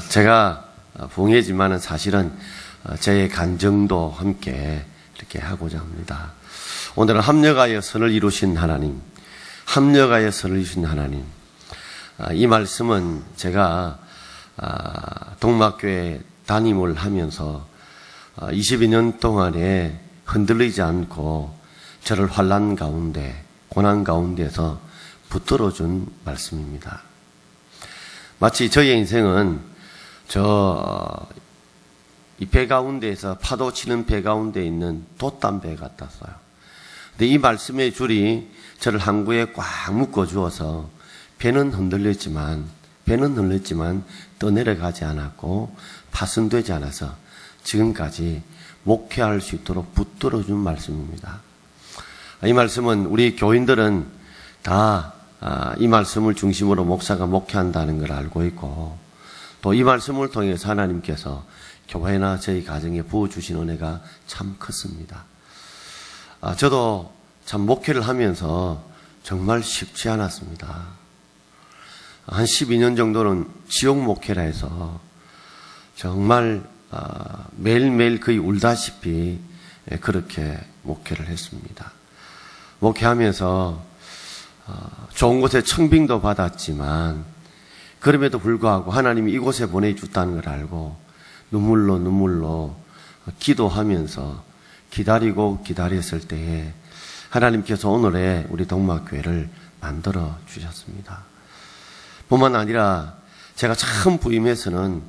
제가 부흥회지만은 사실은 제 간증도 함께 이렇게 하고자 합니다. 오늘은 합력하여 선을 이루신 하나님, 합력하여 선을 이루신 하나님. 이 말씀은 제가 동막교회 담임을 하면서 22년 동안에 흔들리지 않고 저를 환난 가운데, 고난 가운데서 붙들어준 말씀입니다. 마치 저의 인생은 이 배 가운데에서 파도 치는 배 가운데 있는 돛담배 같았어요. 근데 이 말씀의 줄이 저를 항구에 꽉 묶어 주어서 배는 흔들렸지만 떠내려가지 않았고 파손되지 않아서 지금까지 목회할 수 있도록 붙들어준 말씀입니다. 이 말씀은 우리 교인들은 다 이 말씀을 중심으로 목사가 목회한다는 걸 알고 있고, 또 이 말씀을 통해서 하나님께서 교회나 저희 가정에 부어주신 은혜가 참 컸습니다. 저도 참 목회를 하면서 정말 쉽지 않았습니다. 한 12년 정도는 지옥 목회라 해서 정말 매일매일 거의 울다시피 그렇게 목회를 했습니다. 목회하면서 좋은 곳에 청빙도 받았지만 그럼에도 불구하고 하나님이 이곳에 보내주셨다는 걸 알고 눈물로 기도하면서 기다렸을 때에 하나님께서 오늘의 우리 동막교회를 만들어 주셨습니다. 뿐만 아니라 제가 처음 부임해서는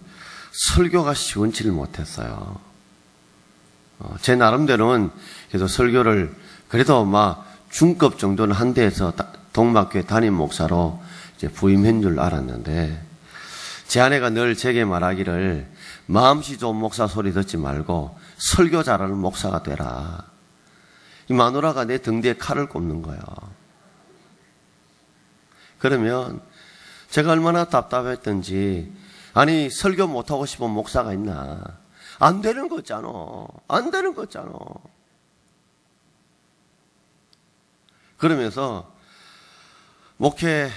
설교가 시원치를 못했어요. 제 나름대로는 그래도 설교를 그래도 중급 정도는 한 데에서 동막교회 담임 목사로 이제 부임한 줄 알았는데, 제 아내가 늘 제게 말하기를 마음씨 좋은 목사 소리 듣지 말고 설교 잘하는 목사가 되라. 이 마누라가 내 등 뒤에 칼을 꼽는 거예요. 그러면 제가 얼마나 답답했던지, 아니 설교 못하고 싶은 목사가 있나? 안 되는 거잖아. 그러면서 목회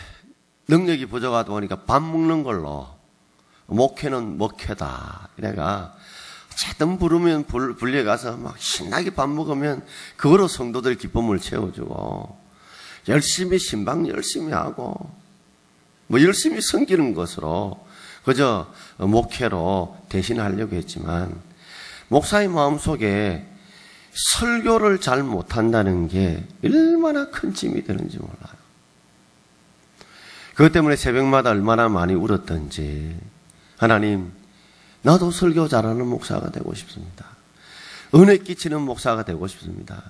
능력이 부족하다 보니까 밥 먹는 걸로 목회는 목회다. 내가 어쨌든 부르면 불려가서 신나게 밥 먹으면 그거로 성도들 기쁨을 채워주고, 열심히 신방 열심히 하고 열심히 섬기는 것으로 그저 목회로 대신하려고 했지만, 목사의 마음속에 설교를 잘 못한다는 게 얼마나 큰 짐이 되는지 몰라요. 그것 때문에 새벽마다 얼마나 많이 울었던지, 하나님, 나도 설교 잘하는 목사가 되고 싶습니다. 은혜 끼치는 목사가 되고 싶습니다.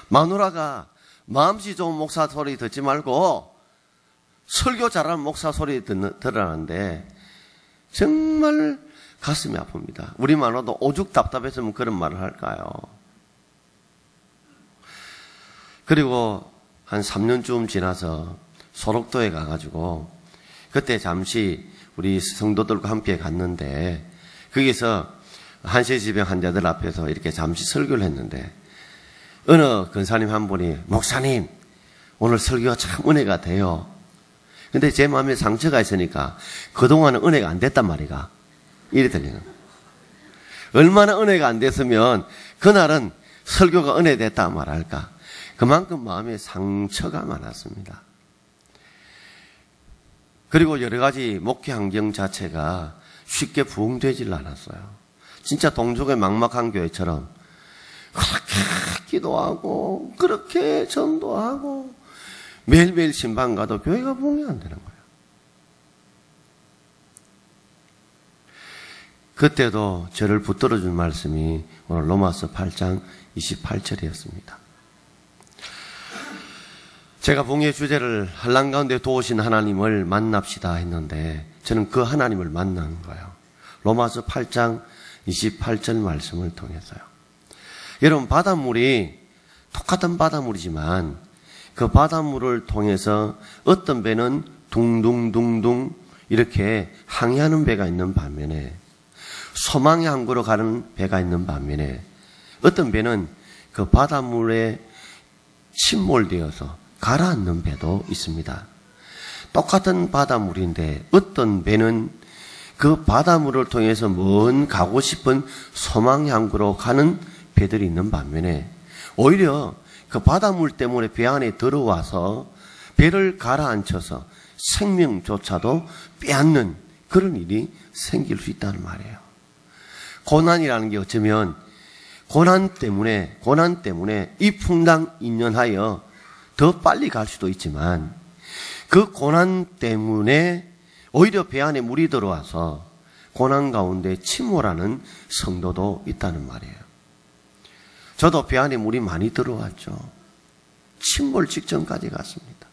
마누라가 마음씨 좋은 목사 소리 듣지 말고 설교 잘하는 목사 소리 들으라는데 정말 가슴이 아픕니다. 우리 마누라도 오죽 답답했으면 그런 말을 할까요? 그리고 한 3년쯤 지나서 소록도에 가가지고 그때 잠시 우리 성도들과 함께 갔는데, 거기서 한세지병 환자들 앞에서 이렇게 잠시 설교를 했는데, 어느 권사님 한 분이 목사님 오늘 설교가 참 은혜가 돼요. 근데 제 마음에 상처가 있으니까 그동안은 은혜가 안 됐단 말이가 이래 들리는 거예요. 얼마나 은혜가 안 됐으면 그날은 설교가 은혜됐다 말할까. 그만큼 마음에 상처가 많았습니다. 그리고 여러 가지 목회 환경 자체가 쉽게 부흥되질 않았어요. 진짜 동족의 막막한 교회처럼 그렇게 기도하고 그렇게 전도하고 매일매일 신방 가도 교회가 부흥이 안 되는 거예요. 그때도 저를 붙들어준 말씀이 오늘 로마서 8장 28절이었습니다. 제가 부흥의 주제를 환난 가운데 도우신 하나님을 만납시다 했는데, 저는 그 하나님을 만난 거예요. 로마서 8장 28절 말씀을 통해서요. 여러분, 바닷물이 똑같은 바닷물이지만 그 바닷물을 통해서 어떤 배는 둥둥둥둥 이렇게 항해하는 배가 있는 반면에, 소망의 항구로 가는 배가 있는 반면에, 어떤 배는 그 바닷물에 침몰되어서 가라앉는 배도 있습니다. 똑같은 바닷물인데 어떤 배는 그 바닷물을 통해서 먼 가고 싶은 소망 향구로 가는 배들이 있는 반면에 오히려 그 바닷물 때문에 배 안에 들어와서 배를 가라앉혀서 생명조차도 빼앗는 그런 일이 생길 수 있다는 말이에요. 고난이라는 게 어쩌면 고난 때문에 이풍당인연하여 더 빨리 갈 수도 있지만 그 고난 때문에 오히려 배 안에 물이 들어와서 고난 가운데 침몰하는 성도도 있다는 말이에요. 저도 배 안에 물이 많이 들어왔죠. 침몰 직전까지 갔습니다.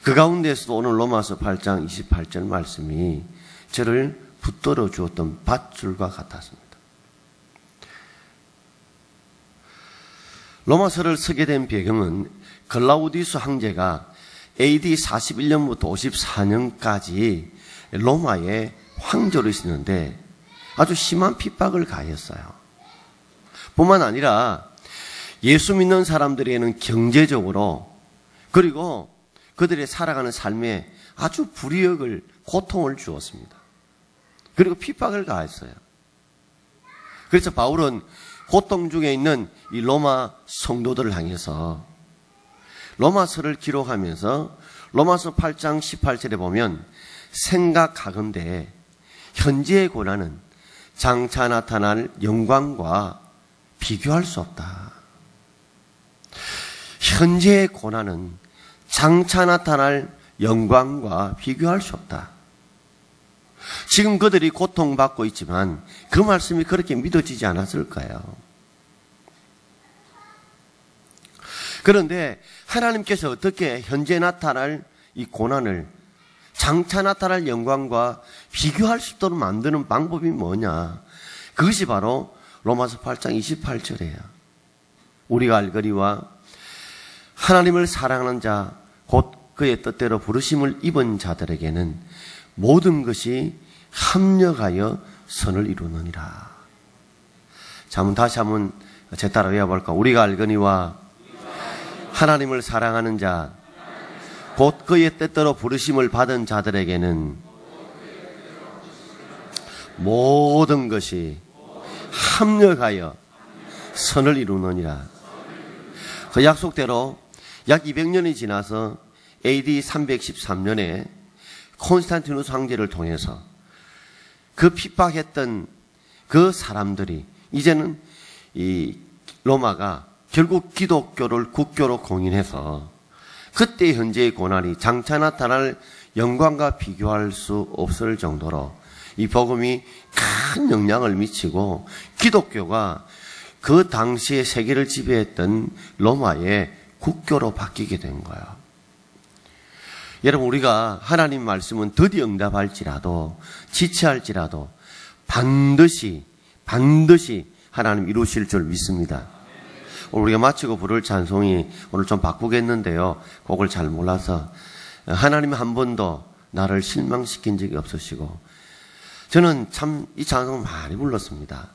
그 가운데서도 오늘 로마서 8장 28절 말씀이 저를 붙들어 주었던 밧줄과 같았습니다. 로마서를 쓰게 된 배경은 글라우디우스 황제가 AD 41년부터 54년까지 로마의 황제로 있었는데 아주 심한 핍박을 가했어요. 뿐만 아니라 예수 믿는 사람들에게는 경제적으로 그리고 그들의 살아가는 삶에 아주 불이익을, 고통을 주었습니다. 그리고 핍박을 가했어요. 그래서 바울은 고통 중에 있는 이 로마 성도들을 향해서 로마서를 기록하면서 로마서 8장 18절에 보면 생각하건대 현재의 고난은 장차 나타날 영광과 비교할 수 없다. 현재의 고난은 장차 나타날 영광과 비교할 수 없다. 지금 그들이 고통받고 있지만 그 말씀이 그렇게 믿어지지 않았을까요? 그런데 하나님께서 어떻게 현재 나타날 이 고난을 장차 나타날 영광과 비교할 수 있도록 만드는 방법이 뭐냐? 그것이 바로 로마서 8장 28절이에요. 우리가 알거니와 하나님을 사랑하는 자, 곧 그의 뜻대로 부르심을 입은 자들에게는 모든 것이 합력하여 선을 이루느니라. 자, 다시 한번 제 따라 외워볼까? 우리가 알거니와 하나님을 사랑하는 자, 곧 그의 뜻대로 부르심을 받은 자들에게는 모든 것이 합력하여 선을 이루느니라. 그 약속대로 약 200년이 지나서 AD 313년에 콘스탄티누스 황제를 통해서 그 핍박했던 그 사람들이 이제는 이 로마가 결국 기독교를 국교로 공인해서 그때 현재의 고난이 장차 나타날 영광과 비교할 수 없을 정도로 이 복음이 큰 영향을 미치고 기독교가 그 당시에 세계를 지배했던 로마의 국교로 바뀌게 된 거예요. 여러분, 우리가 하나님 말씀은 더디 응답할지라도 지체할지라도 반드시 하나님 이루실 줄 믿습니다. 오늘 우리가 마치고 부를 찬송이 오늘 좀 바꾸겠는데요. 곡을 잘 몰라서 하나님 한 번도 나를 실망시킨 적이 없으시고 저는 참 이 찬송을 많이 불렀습니다.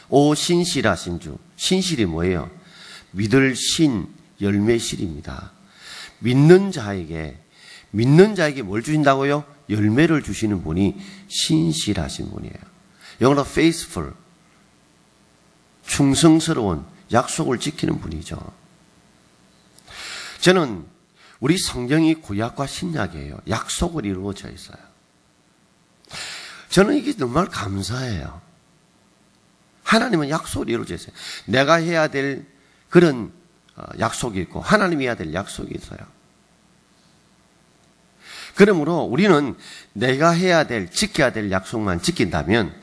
오 신실하신 주. 신실이 뭐예요? 믿을 신 열매실입니다. 믿는 자에게 뭘 주신다고요? 열매를 주시는 분이 신실하신 분이에요. 영어로 faithful, 충성스러운, 약속을 지키는 분이죠. 저는 우리 성경이 구약과 신약이에요. 약속을 이루어져 있어요. 저는 이게 정말 감사해요. 하나님은 약속을 이루어져 있어요. 내가 해야 될 그런 약속이 있고 하나님이 해야 될 약속이 있어요. 그러므로 우리는 내가 해야 될, 지켜야 될 약속만 지킨다면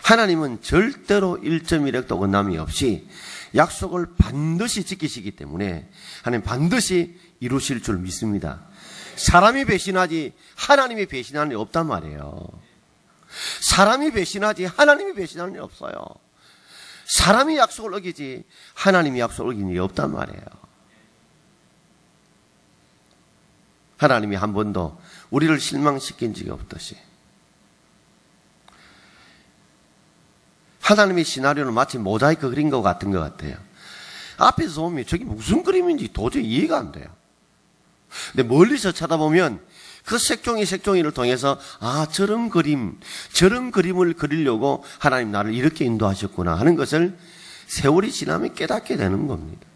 하나님은 절대로 1.1획도 어긋남이 없이 약속을 반드시 지키시기 때문에 하나님 반드시 이루실 줄 믿습니다. 사람이 배신하지 하나님이 배신하는 일 없단 말이에요. 사람이 배신하지 하나님이 배신하는 일 없어요. 사람이 약속을 어기지 하나님이 약속을 어기는 일이 없단 말이에요. 하나님이 한 번도 우리를 실망시킨 적이 없듯이 하나님의 시나리오는 마치 모자이크 그린 것 같은 것 같아요. 앞에서 보면 저게 무슨 그림인지 도저히 이해가 안 돼요. 근데 멀리서 쳐다보면 그 색종이를 통해서 저런 그림을 그리려고 하나님 나를 이렇게 인도하셨구나 하는 것을 세월이 지나면 깨닫게 되는 겁니다.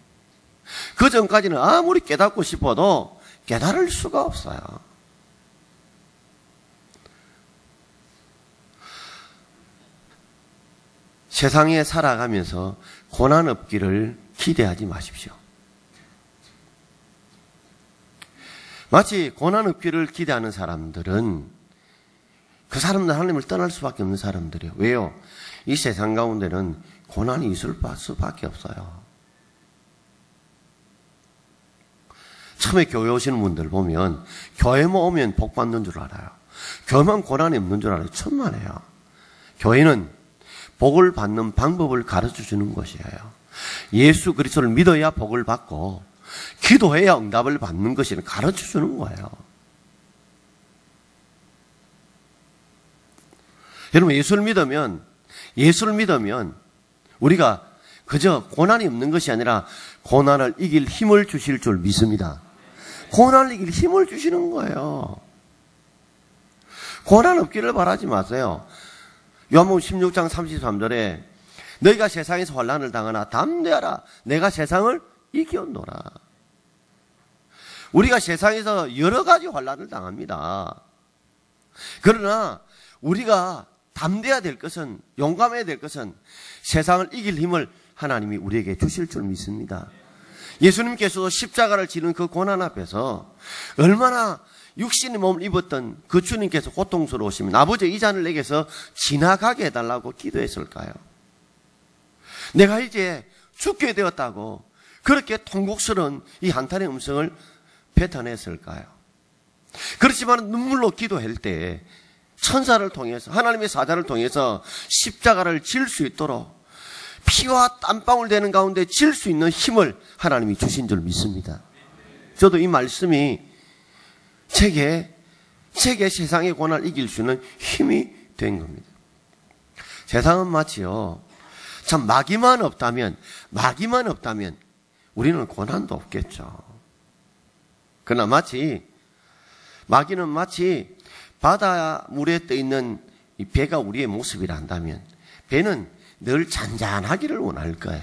그 전까지는 아무리 깨닫고 싶어도 깨달을 수가 없어요. 세상에 살아가면서 고난 없기를 기대하지 마십시오. 마치 고난 없기를 기대하는 사람들은 그 사람들 하나님을 떠날 수밖에 없는 사람들이에요. 왜요? 이 세상 가운데는 고난이 있을 수밖에 없어요. 처음에 교회 오시는 분들 보면 교회만 오면 복 받는 줄 알아요. 교회만 고난이 없는 줄 알아요. 천만에요. 교회는 복을 받는 방법을 가르쳐 주는 것이에요. 예수 그리스도를 믿어야 복을 받고 기도해야 응답을 받는 것을 가르쳐 주는 거예요. 여러분, 예수를 믿으면 우리가 그저 고난이 없는 것이 아니라 고난을 이길 힘을 주실 줄 믿습니다. 고난을 이길 힘을 주시는 거예요. 고난 없기를 바라지 마세요. 요한복음 16장 33절에 너희가 세상에서 환난을 당하나 담대하라. 내가 세상을 이겼노라. 우리가 세상에서 여러 가지 환난을 당합니다. 그러나 우리가 담대해야 될 것은, 용감해야 될 것은 세상을 이길 힘을 하나님이 우리에게 주실 줄 믿습니다. 예수님께서도 십자가를 지는 그 고난 앞에서 얼마나 육신의 몸을 입었던 그 주님께서 고통스러우시면 아버지 이 잔을 내게서 지나가게 해달라고 기도했을까요? 내가 이제 죽게 되었다고 그렇게 통곡스러운 이 한탄의 음성을 뱉어냈을까요? 그렇지만 눈물로 기도할 때 천사를 통해서, 하나님의 사자를 통해서 십자가를 질 수 있도록 피와 땀방울 되는 가운데 질 수 있는 힘을 하나님이 주신 줄 믿습니다. 저도 이 말씀이 제게 세상의 고난을 이길 수 있는 힘이 된 겁니다. 세상은 마치요, 참 마귀만 없다면 우리는 고난도 없겠죠. 그러나 마귀는 마치 바다 물에 떠 있는 이 배가 우리의 모습이라 한다면 배는 늘 잔잔하기를 원할 거예요.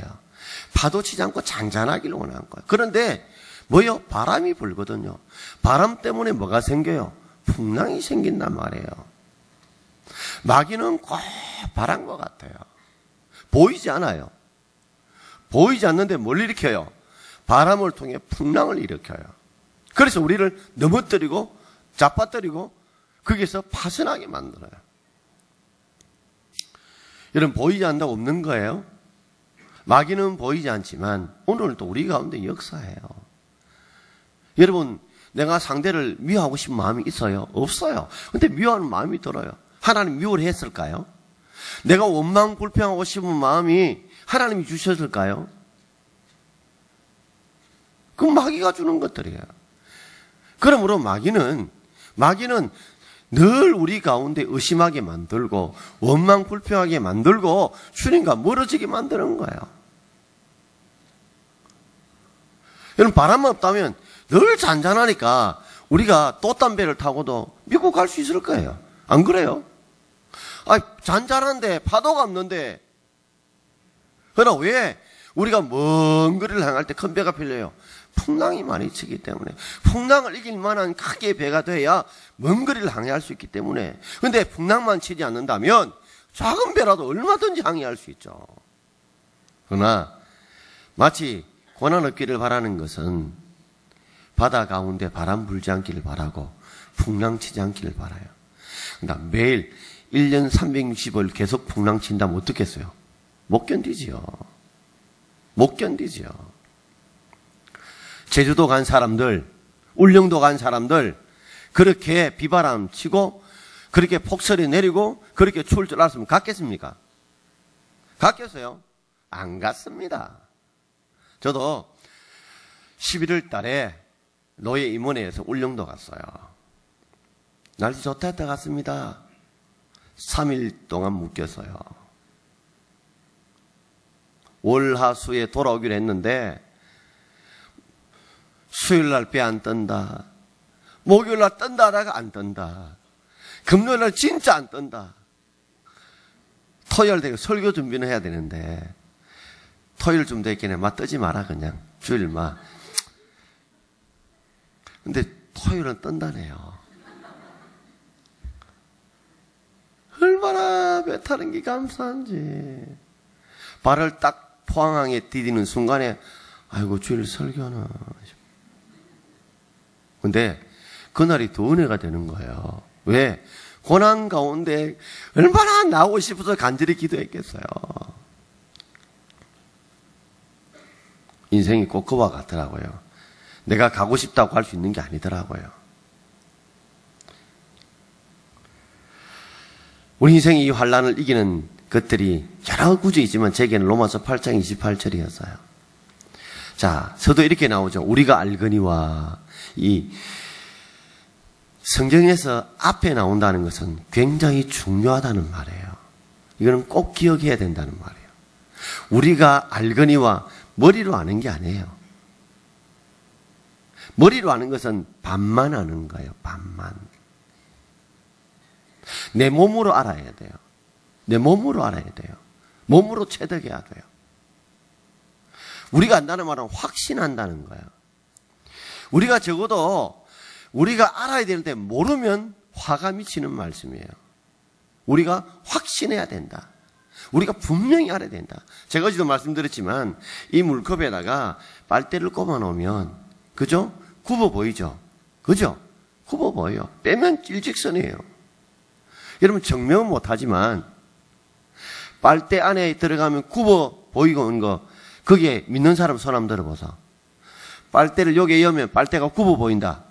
파도 치지 않고 잔잔하기를 원하는 거예요. 그런데 뭐요? 바람이 불거든요. 바람 때문에 뭐가 생겨요? 풍랑이 생긴단 말이에요. 마귀는 꼭 바람과 같아요. 보이지 않아요. 보이지 않는데 뭘 일으켜요? 바람을 통해 풍랑을 일으켜요. 그래서 우리를 넘어뜨리고 잡아뜨리고 거기서 파손하게 만들어요. 여러분, 보이지 않는다고 없는 거예요? 마귀는 보이지 않지만 오늘도 우리 가운데 역사해요. 여러분, 내가 상대를 미워하고 싶은 마음이 있어요? 없어요. 근데 미워하는 마음이 들어요. 하나님 미워를 했을까요? 내가 원망 불평하고 싶은 마음이 하나님이 주셨을까요? 그건 마귀가 주는 것들이에요. 그러므로 마귀는 늘 우리 가운데 의심하게 만들고 원망 불평하게 만들고 주님과 멀어지게 만드는 거예요. 여러분, 바람만 없다면 늘 잔잔하니까 우리가 돛담배를 타고도 미국 갈 수 있을 거예요. 안 그래요? 잔잔한데 파도가 없는데. 그러나 왜 우리가 먼 거리를 향할 때 큰 배가 필요해요? 풍랑이 많이 치기 때문에. 풍랑을 이길 만한 크게 배가 돼야 먼 거리를 항해할 수 있기 때문에. 근데 풍랑만 치지 않는다면 작은 배라도 얼마든지 항해할 수 있죠. 그러나 마치 고난 없기를 바라는 것은 바다 가운데 바람 불지 않기를 바라고 풍랑 치지 않기를 바라요. 그러니까 매일 1년 360일 계속 풍랑 친다면 어떻겠어요? 못 견디지요. 못 견디지요. 제주도 간 사람들, 울릉도 간 사람들, 그렇게 비바람 치고, 그렇게 폭설이 내리고, 그렇게 추울 줄 알았으면 갔겠습니까? 갔겠어요? 안 갔습니다. 저도 11월 달에 노예 임원회에서 울릉도 갔어요. 날씨 좋다 했다 갔습니다. 3일 동안 묶였어요. 월화수에 돌아오기로 했는데 수요일 날 배 안 뜬다. 목요일날 뜬다 하다가 안 뜬다. 금요일날 진짜 안 뜬다. 토요일 되고 설교 준비는 해야 되는데 토요일쯤 됐겠네. 막 뜨지 마라 그냥. 주일 막. 근데 토요일은 뜬다네요. 얼마나 배 타는 게 감사한지. 발을 딱 포항항에 디디는 순간에 아이고 주일 설교는. 근데 그날이 더 은혜가 되는 거예요. 왜? 고난 가운데 얼마나 나오고 싶어서 간절히 기도했겠어요. 인생이 꼭 그와 같더라고요. 내가 가고 싶다고 할 수 있는 게 아니더라고요. 우리 인생이 이 환란을 이기는 것들이 여러 구절이 있지만 제게는 로마서 8장 28절이었어요. 자, 서도 이렇게 나오죠. 우리가 알거니와. 이 성경에서 앞에 나온다는 것은 굉장히 중요하다는 말이에요. 이거는 꼭 기억해야 된다는 말이에요. 우리가 알거니와 머리로 아는 게 아니에요. 머리로 아는 것은 반만 아는 거예요. 반만. 내 몸으로 알아야 돼요. 내 몸으로 알아야 돼요. 몸으로 체득해야 돼요. 우리가 안다는 말은 확신한다는 거예요. 우리가 적어도 우리가 알아야 되는데 모르면 화가 미치는 말씀이에요. 우리가 확신해야 된다. 우리가 분명히 알아야 된다. 제가 어제도 말씀드렸지만 이 물컵에다가 빨대를 꼽아 놓으면 그죠? 굽어 보이죠? 그죠? 굽어 보여요. 빼면 일직선이에요. 여러분 증명은 못하지만 빨대 안에 들어가면 굽어 보이고 있는 거 거기에 믿는 사람 손 한번 들어보자. 빨대를 여기에 여면 빨대가 굽어 보인다.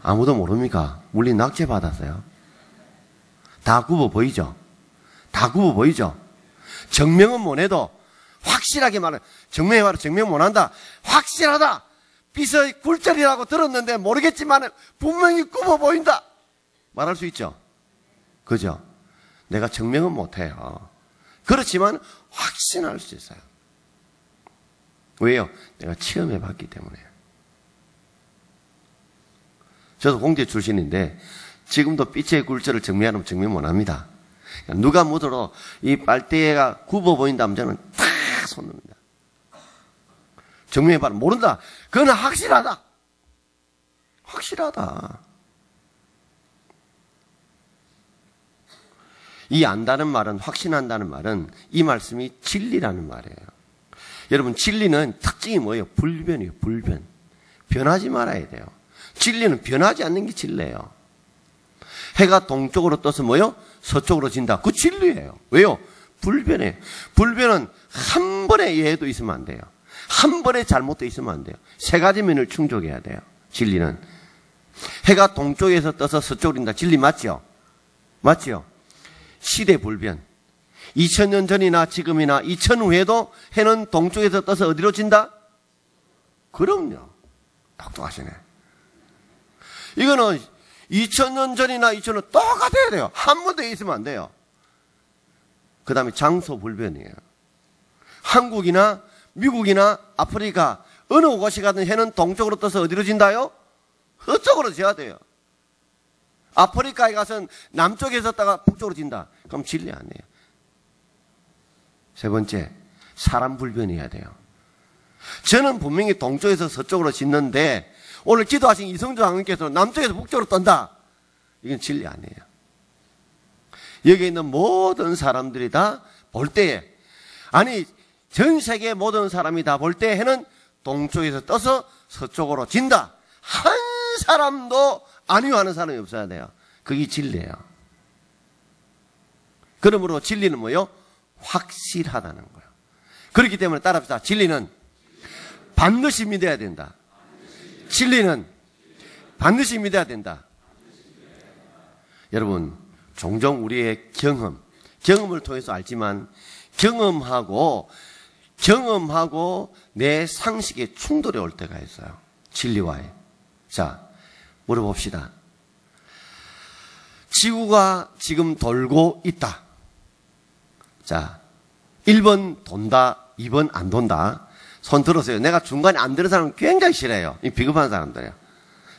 아무도 모릅니까? 물리 낙제 받았어요. 다 굽어 보이죠? 다 굽어 보이죠? 증명은 못해도 확실하게 말해. 증명해 봐라. 증명 못한다. 확실하다. 삐서의 굴절이라고 들었는데 모르겠지만 분명히 굽어 보인다. 말할 수 있죠? 그죠? 내가 증명은 못해요. 그렇지만 확신할 수 있어요. 왜요? 내가 체험해 봤기 때문에. 저도 공대 출신인데 지금도 삐체의 굴절을 증명하면 증명 못합니다. 누가 묻어도 이 빨대가 굽어 보인다면 저는 탁 손 듭니다. 증명해봐라. 모른다. 그건 확실하다. 확실하다. 이 안다는 말은, 확신한다는 말은 이 말씀이 진리라는 말이에요. 여러분 진리는 특징이 뭐예요? 불변이에요. 불변. 변하지 말아야 돼요. 진리는 변하지 않는 게 진리예요. 해가 동쪽으로 떠서 뭐요? 서쪽으로 진다. 그 진리예요. 왜요? 불변이에요. 불변은 한 번의 예도 있으면 안 돼요. 한 번의 잘못도 있으면 안 돼요. 세 가지 면을 충족해야 돼요. 진리는. 해가 동쪽에서 떠서 서쪽으로 진다. 진리 맞죠? 맞죠? 시대 불변. 2000년 전이나 지금이나 2000 후에도 해는 동쪽에서 떠서 어디로 진다? 그럼요. 똑똑하시네. 이거는 2000년 전이나 2000년 똑같아야 돼요. 한 번도 있으면 안 돼요. 그 다음에 장소 불변이에요. 한국이나 미국이나 아프리카 어느 곳이 가든 해는 동쪽으로 떠서 어디로 진다요? 서쪽으로 져야 돼요. 아프리카에 가서는 남쪽에서 떠다가 북쪽으로 진다. 그럼 진리 아니에요. 세 번째, 사람 불변이어야 돼요. 저는 분명히 동쪽에서 서쪽으로 짓는데 오늘 기도하신 이성주 장로님께서 남쪽에서 북쪽으로 떤다. 이건 진리 아니에요. 여기 있는 모든 사람들이 다 볼 때에, 아니 전 세계 모든 사람이 다 볼 때 해는 동쪽에서 떠서 서쪽으로 진다. 한 사람도 아니요 하는 사람이 없어야 돼요. 그게 진리예요. 그러므로 진리는 뭐예요? 확실하다는 거예요. 그렇기 때문에 따라합시다. 진리는 반드시 믿어야 된다. 진리는 반드시 믿어야 된다. 여러분, 종종 우리의 경험을 통해서 알지만 경험하고 내 상식에 충돌이 올 때가 있어요. 진리와의. 자, 물어봅시다. 지구가 지금 돌고 있다. 자, 1번 돈다, 2번 안 돈다. 손 들어서요. 내가 중간에 안 드는 사람은 굉장히 싫어요. 이 비겁한 사람들이에요.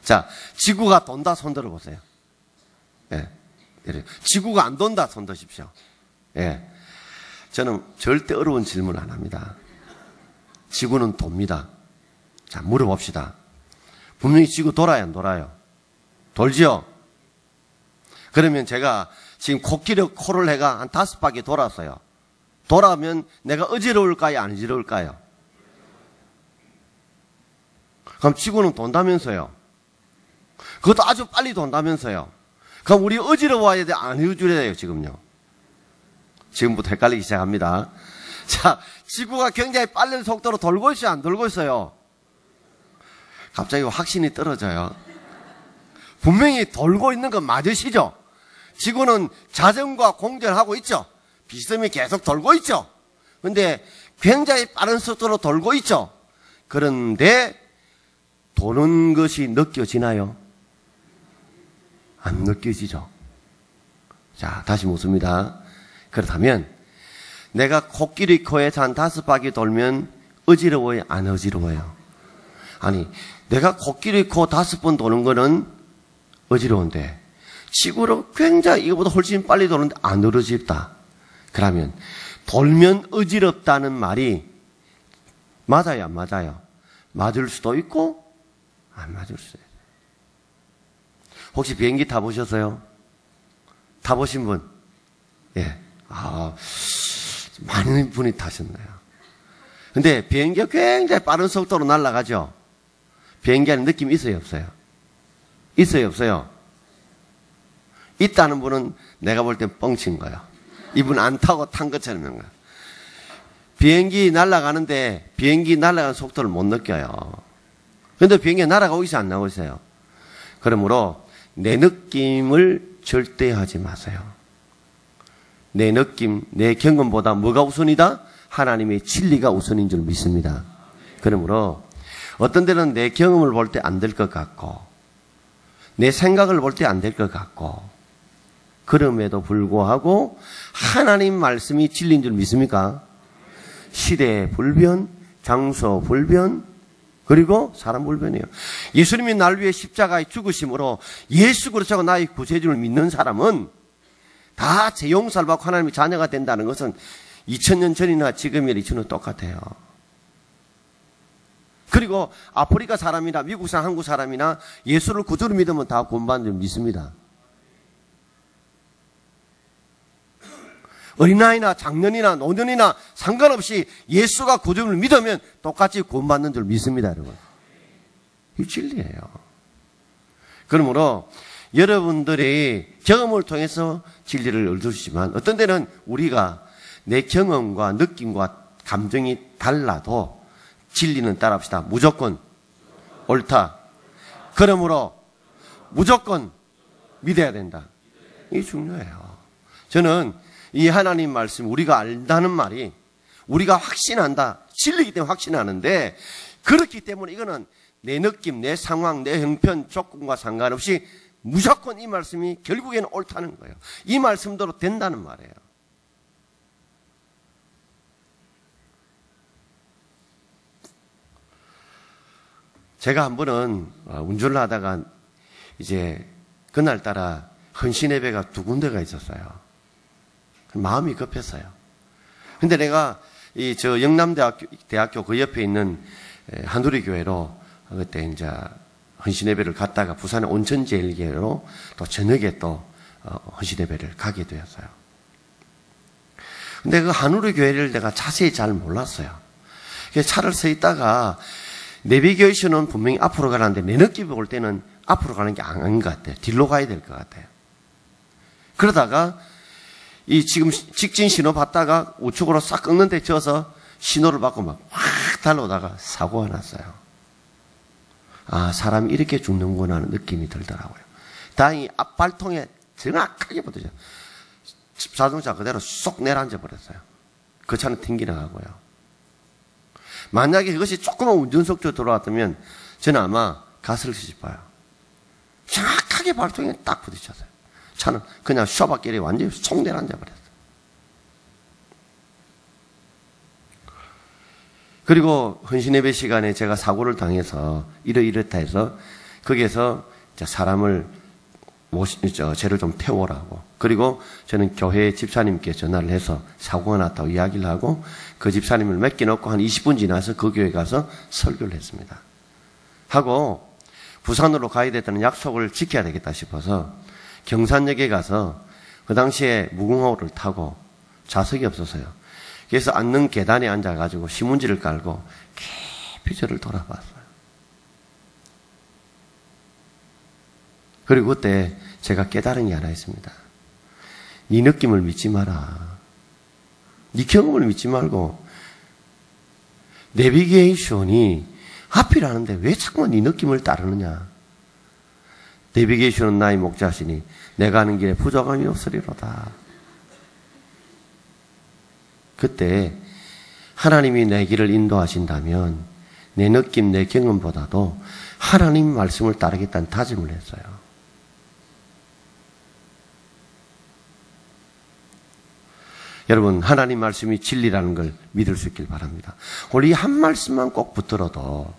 자, 지구가 돈다 손 들어보세요. 예. 지구가 안 돈다 손 드십시오. 예. 저는 절대 어려운 질문 안 합니다. 지구는 돕니다. 자, 물어봅시다. 분명히 지구 돌아요, 안 돌아요? 돌지요? 그러면 제가 지금 코를 해가 한 5바퀴 돌았어요. 돌아오면 내가 어지러울까요, 안 어지러울까요? 그럼 지구는 돈다면서요? 그것도 아주 빨리 돈다면서요? 그럼 우리 어지러워야 돼, 안 어지러워야 돼요, 지금요? 지금부터 헷갈리기 시작합니다. 자, 지구가 굉장히 빠른 속도로 돌고 있어요, 안 돌고 있어요? 갑자기 확신이 떨어져요. 분명히 돌고 있는 건 맞으시죠? 지구는 자전과 공전하고 있죠? 비스듬히 계속 돌고 있죠? 근데 굉장히 빠른 속도로 돌고 있죠? 그런데 도는 것이 느껴지나요? 안 느껴지죠? 자, 다시 묻습니다. 그렇다면 내가 코끼리 코에서 한 5바퀴 돌면 어지러워요, 안 어지러워요? 아니, 내가 코끼리 코 5번 도는 거는 어지러운데 지구로 굉장히 이거보다 훨씬 빨리 도는데 안 어지럽다. 그러면 돌면 어지럽다는 말이 맞아요, 안 맞아요? 맞을 수도 있고 안 맞을 수도 있어요. 혹시 비행기 타보셨어요? 타보신 분? 예. 많은 분이 타셨나요? 근데 비행기가 굉장히 빠른 속도로 날아가죠? 비행기 안에 느낌이 있어요, 없어요? 있어요, 없어요? 있다는 분은 내가 볼 땐 뻥친 거예요. 이분 안 타고 탄 것처럼 한 거예요. 비행기 날아가는데 비행기 날아가는 속도를 못 느껴요. 그런데 비행기가 날아가고 있어요, 안 나오고 있어요? 그러므로 내 느낌을 절대하지 마세요. 내 느낌, 내 경험보다 뭐가 우선이다? 하나님의 진리가 우선인 줄 믿습니다. 그러므로 어떤 데는 내 경험을 볼 때 안 될 것 같고 내 생각을 볼 때 안 될 것 같고 그럼에도 불구하고 하나님 말씀이 진리인 줄 믿습니까? 시대 불변, 장소 불변, 그리고 사람 불변이에요. 예수님이 날 위해 십자가에 죽으심으로 예수 그리스도가 나의 구세주를 믿는 사람은 다 제 용서를 받고 하나님의 자녀가 된다는 것은 2000년 전이나 지금이나 이전은 똑같아요. 그리고 아프리카 사람이나 미국 사람, 한국 사람이나 예수를 구주로 믿으면 다 구원받는 줄 믿습니다. 어린아이나 장년이나 노년이나 상관없이 예수가 구주를 믿으면 똑같이 구원받는 줄 믿습니다, 여러분. 이 진리예요. 그러므로 여러분들이 경험을 통해서 진리를 얻으시지만 어떤 때는 우리가 내 경험과 느낌과 감정이 달라도 진리는 따라합시다. 무조건 옳다. 그러므로 무조건 믿어야 된다. 이게 중요해요. 저는 이 하나님 말씀 우리가 안다는 말이 우리가 확신한다. 진리이기 때문에 확신하는데 그렇기 때문에 이거는 내 느낌, 내 상황, 내 형편, 조건과 상관없이 무조건 이 말씀이 결국에는 옳다는 거예요. 이 말씀대로 된다는 말이에요. 제가 한 번은 운전을 하다가 이제 그날따라 헌신 예배가 2군데가 있었어요. 마음이 급했어요. 근데 내가 저 영남대학교 그 옆에 있는 한우리 교회로 그때 이제 헌신 예배를 갔다가 부산의 온천제일교회로 또 저녁에 또 헌신 예배를 가게 되었어요. 근데 그 한우리 교회를 내가 자세히 잘 몰랐어요. 그래서 차를 서 있다가 내비게이션은 분명히 앞으로 가라는데 내 느낌이 볼 때는 앞으로 가는 게 아닌 것 같아요. 뒤로 가야 될 것 같아요. 그러다가 이 지금 직진 신호 받다가 우측으로 싹 꺾는데 져서 신호를 받고 막 확 달려오다가 사고가 났어요. 아, 사람이 이렇게 죽는구나 하는 느낌이 들더라고요. 다행히 앞발통에 정확하게 붙어져 자동차 그대로 쏙 내려앉아 버렸어요. 그 차는 튕기나가고요. 만약에 그것이 조금만 운전석으로 들어왔다면 저는 아마 가스를 싶어요. 정확하게 발통에 딱 부딪혔어요. 차는 그냥 쇼바길에 완전히 쏙 내려앉아 버렸어요. 그리고 헌신 예배 시간에 제가 사고를 당해서 이렇다 해서 거기에서 사람을 죄를 좀 태우라고. 그리고 저는 교회 집사님께 전화를 해서 사고가 났다고 이야기를 하고 그 집사님을 맡겨놓고 한 20분 지나서 그 교회 가서 설교를 했습니다. 하고 부산으로 가야 됐다는 약속을 지켜야 되겠다 싶어서 경산역에 가서 그 당시에 무궁화호를 타고 좌석이 없어서요. 그래서 앉는 계단에 앉아가지고 신문지를 깔고 깊이 저를 돌아봤어요. 그리고 그때 제가 깨달은 게 하나 있습니다. 네 느낌을 믿지 마라. 네 경험을 믿지 말고 내비게이션이 앞이라는데 왜 자꾸만 네 느낌을 따르느냐. 내비게이션은 나의 목자시니 내가 가는 길에 부족함이 없으리로다. 그때 하나님이 내 길을 인도하신다면 내 느낌, 내 경험보다도 하나님 말씀을 따르겠다는 다짐을 했어요. 여러분, 하나님 말씀이 진리라는 걸 믿을 수 있길 바랍니다. 오늘 이 한 말씀만 꼭 붙들어도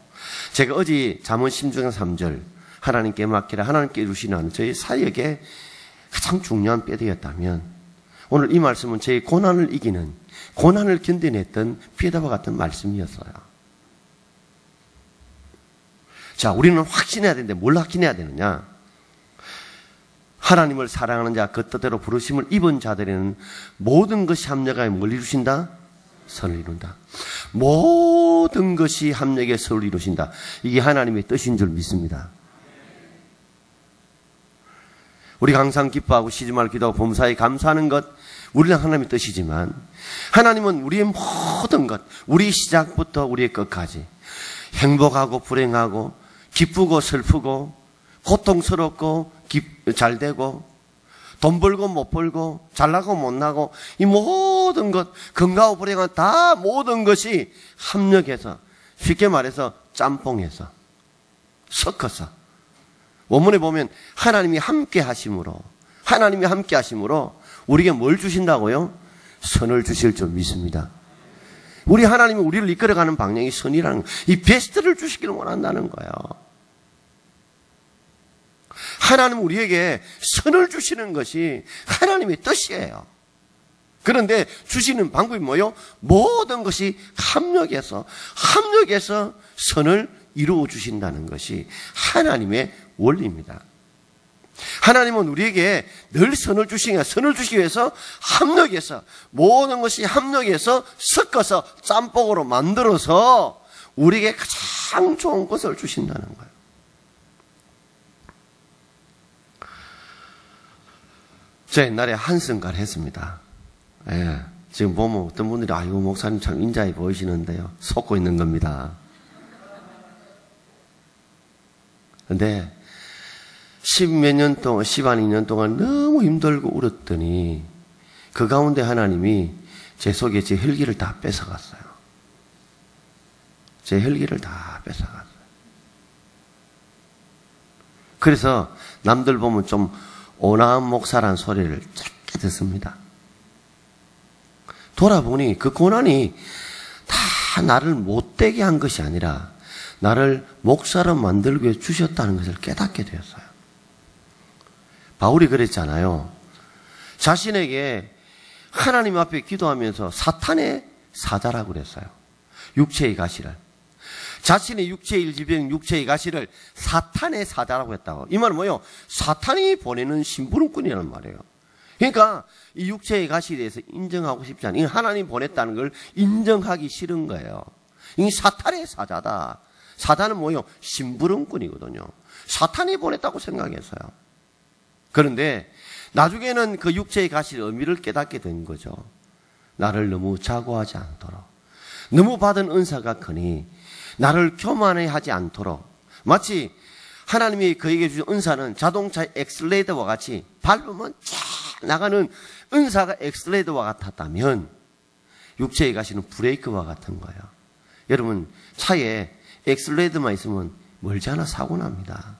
제가 어제 잠언 10장 3절 하나님께 맡기라 하나님께 이루시는 저희 사역에 가장 중요한 뼈대였다면 오늘 이 말씀은 저희 고난을 이기는 고난을 견뎌냈던 뼈대와 같은 말씀이었어요. 자, 우리는 확신해야 되는데 뭘 확신해야 되느냐? 하나님을 사랑하는 자, 그 뜻대로 부르심을 입은 자들에는 모든 것이 합력하여 뭘 이루신다? 선을 이룬다. 모든 것이 합력해 선을 이루신다. 이게 하나님의 뜻인 줄 믿습니다. 우리가 항상 기뻐하고 쉬지 말고 기도하고 범사에 감사하는 것, 우리는 하나님의 뜻이지만 하나님은 우리의 모든 것, 우리 시작부터 우리의 끝까지 행복하고 불행하고 기쁘고 슬프고 고통스럽고 잘 되고 돈 벌고 못 벌고 잘나고 못 나고 이 모든 것, 건강하고 불행한 다 모든 것이 합력해서 쉽게 말해서 짬뽕해서 섞어서 원문에 보면 하나님이 함께 하심으로 우리에게 뭘 주신다고요? 선을 주실 줄 믿습니다. 우리 하나님이 우리를 이끌어가는 방향이 선이라는 거예요. 이 베스트를 주시기를 원한다는 거예요. 하나님은 우리에게 선을 주시는 것이 하나님의 뜻이에요. 그런데 주시는 방법이 뭐예요? 모든 것이 합력해서 선을 이루어 주신다는 것이 하나님의 원리입니다. 하나님은 우리에게 늘 선을 주시기 위해서 합력해서 모든 것이 합력해서 섞어서 짬뽕으로 만들어서 우리에게 가장 좋은 것을 주신다는 거예요. 제가 옛날에 한성가를 했습니다. 예, 지금 보면 어떤 분들이 아이고 목사님 참 인자해 보이시는데요. 속고 있는 겁니다. 근데 10몇 년 동안, 12년 동안 너무 힘들고 울었더니 그 가운데 하나님이 제 속에 제 혈기를 다 뺏어갔어요. 제 혈기를 다 뺏어갔어요. 그래서 남들 보면 좀 온화한 목사란 소리를 작게 듣습니다. 돌아보니 그 고난이 다 나를 못되게 한 것이 아니라 나를 목사로 만들기 위해 주셨다는 것을 깨닫게 되었어요. 바울이 그랬잖아요. 자신에게 하나님 앞에 기도하면서 사탄의 사자라고 그랬어요. 육체의 가시를. 자신의 육체의 일지병, 육체의 가시를 사탄의 사자라고 했다고. 이 말은 뭐예요? 사탄이 보내는 심부름꾼이라는 말이에요. 그러니까 이 육체의 가시에 대해서 인정하고 싶지 않아요. 하나님 보냈다는 걸 인정하기 싫은 거예요. 이 사탄의 사자다. 사단은 뭐예요? 심부름꾼이거든요. 사탄이 보냈다고 생각했어요. 그런데 나중에는 그 육체의 가시의 의미를 깨닫게 된 거죠. 나를 너무 자고하지 않도록, 너무 받은 은사가 크니 나를 교만해하지 않도록, 마치 하나님이 그에게 주신 은사는 자동차의 엑셀레이터와 같이 밟으면 쫙 나가는 은사가 엑셀레이터와 같았다면 육체의 가시는 브레이크와 같은 거예요. 여러분, 차에 엑셀레이터만 있으면 멀지 않아 사고 납니다.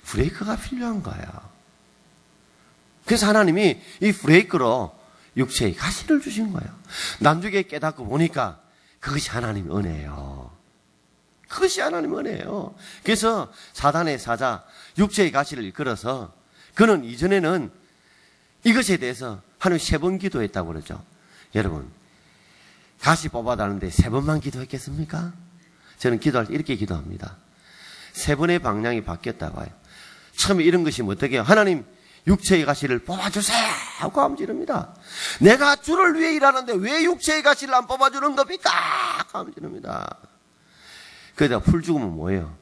브레이크가 필요한 거예요. 그래서 하나님이 이 브레이크로 육체의 가시를 주신 거예요. 나중에 깨닫고 보니까 그것이 하나님의 은혜예요. 그것이 하나님의 은혜예요. 그래서 사단의 사자, 육체의 가시를 이끌어서 그는 이전에는 이것에 대해서 하나님 3번 기도했다고 그러죠. 여러분, 가시 뽑아달라는데 3번만 기도했겠습니까? 저는 기도할 때 이렇게 기도합니다. 3번의 방향이 바뀌었다고 해요. 처음에 이런 것이 어떻게 해요? 하나님, 육체의 가시를 뽑아주세요 하고 하면 지릅니다. 내가 주를 위해 일하는데 왜 육체의 가시를 안 뽑아주는 겁니까? 하면 지릅니다. 그러다 풀 죽으면 뭐예요?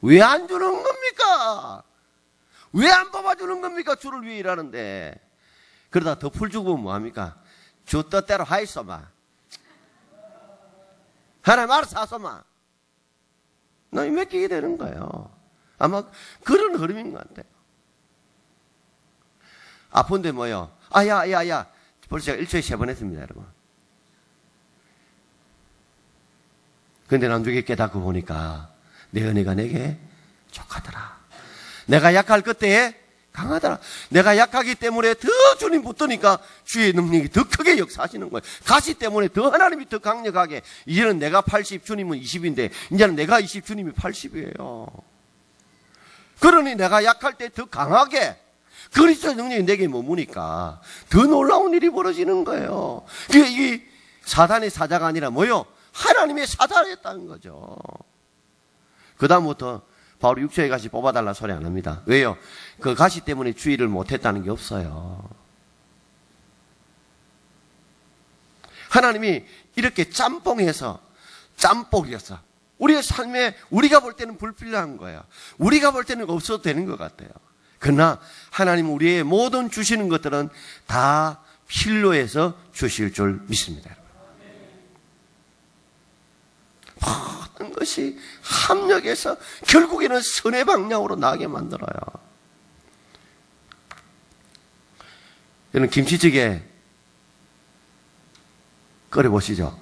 왜 안 주는 겁니까? 왜 안 뽑아주는 겁니까? 주를 위해 일하는데. 그러다 더 풀 죽으면 뭐합니까? 주 뜻대로 하이소마. 하나님 알아서 하소마. 너희 맡기게 되는 거예요. 아마 그런 흐름인 것 같아요. 아픈데 뭐요? 야. 벌써 제가 일주일에 3번 했습니다, 여러분. 근데 나중에 깨닫고 보니까 내 은혜가 내게 족하더라. 내가 약할 그때에 강하더라. 내가 약하기 때문에 더 주님 붙드니까 주의 능력이 더 크게 역사하시는 거예요. 가시 때문에 더 하나님이 더 강력하게. 이제는 내가 80, 주님은 20인데 이제는 내가 20, 주님이 80이에요. 그러니 내가 약할 때 더 강하게 그리스도의 능력이 내게 머무니까 더 놀라운 일이 벌어지는 거예요. 이게 사단의 사자가 아니라 뭐요? 하나님의 사자였다는 거죠. 그 다음부터 바로 육체의 가시 뽑아달라 소리 안 합니다. 왜요? 그 가시 때문에 주의를 못했다는 게 없어요. 하나님이 이렇게 짬뽕해서 짬뽕이었어. 우리의 삶에 우리가 볼 때는 불필요한 거예요. 우리가 볼 때는 없어도 되는 것 같아요. 그러나 하나님은 우리의 모든 주시는 것들은 다 필요해서 주실 줄 믿습니다. 모든 것이 합력해서 결국에는 선의 방향으로 나가게 만들어요. 여러분, 김치찌개 끓여보시죠.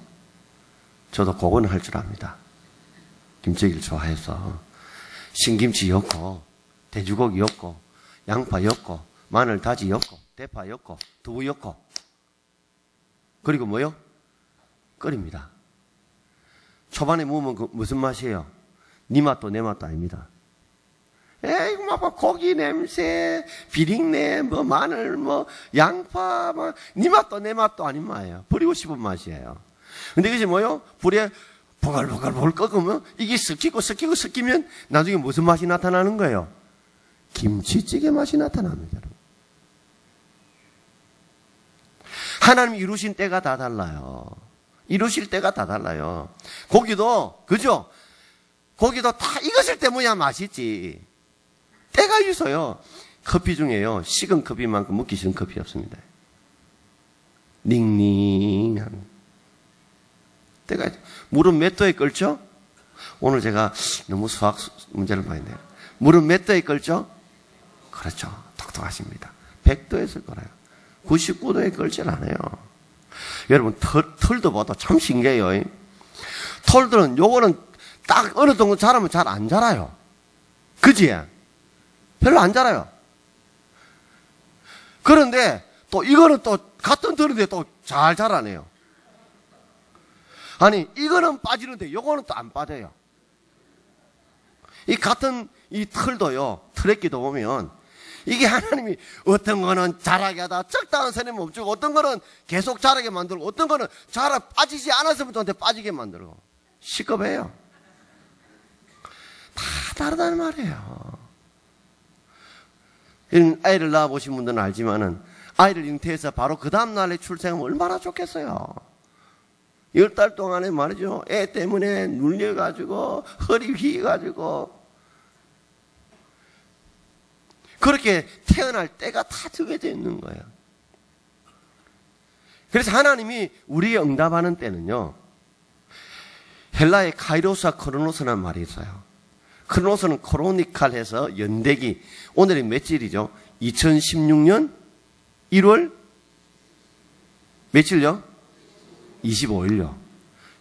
저도 그거는 할 줄 압니다. 김치찌개를 좋아해서 신김치 넣고 돼지고기 넣고 양파 넣고 마늘 다지 넣고 대파 넣고 두부 넣고 그리고 뭐요? 끓입니다. 초반에 먹으면 무슨 맛이에요? 네 맛도 내 맛도 아닙니다. 에이, 막 고기 냄새, 비린내, 뭐 마늘, 뭐 양파, 뭐 네 맛도 내 맛도 아닌 맛이에요. 버리고 싶은 맛이에요. 근데 이것이 뭐요? 불에 보글보글 끓으면 이게 섞이면 나중에 무슨 맛이 나타나는 거예요? 김치찌개 맛이 나타납니다. 하나님이 이루신 때가 다 달라요. 이루실 때가 다 달라요. 고기도, 그죠? 고기도 다 익었을 때 뭐야 맛있지. 때가 있어요. 커피 중에요. 식은 커피만큼 먹기 싫은 커피 없습니다. 닝닝한 때가 있어요. 물은 몇 도에 끓죠? 오늘 제가 너무 수학 문제를 많이 내요. 물은 몇 도에 끓죠? 그렇죠. 똑똑하십니다. 100도에서 끓어요. 99도에 끓질 않아요. 여러분, 털도 봐도 참 신기해요. 털들은 요거는 딱 어느 정도 자라면 잘 안 자라요. 그지? 별로 안 자라요. 그런데 또 이거는 또 같은 털인데 또 잘 자라네요. 아니, 이거는 빠지는데 요거는 또 안 빠져요. 이 같은 이 털도요, 트레끼도 보면 이게 하나님이 어떤 거는 자라게 하다 적당한 선에 멈추고 어떤 거는 계속 자라게 만들고 어떤 거는 빠지지 않았으면부터 빠지게 만들고 시급해요. 다 다르다는 말이에요. 아이를 낳아보신 분들은 알지만은 아이를 잉태해서 바로 그 다음날에 출생하면 얼마나 좋겠어요. 10달 동안에 말이죠. 애 때문에 눌려가지고 허리 휘가지고 그렇게 태어날 때가 다 정해져 있는 거예요. 그래서 하나님이 우리의 응답하는 때는요. 헬라의 카이로스와 크로노스라는 말이 있어요. 크로노스는 크로니칼 해서 연대기. 오늘이 며칠이죠? 2016년 1월 며칠요? 25일요.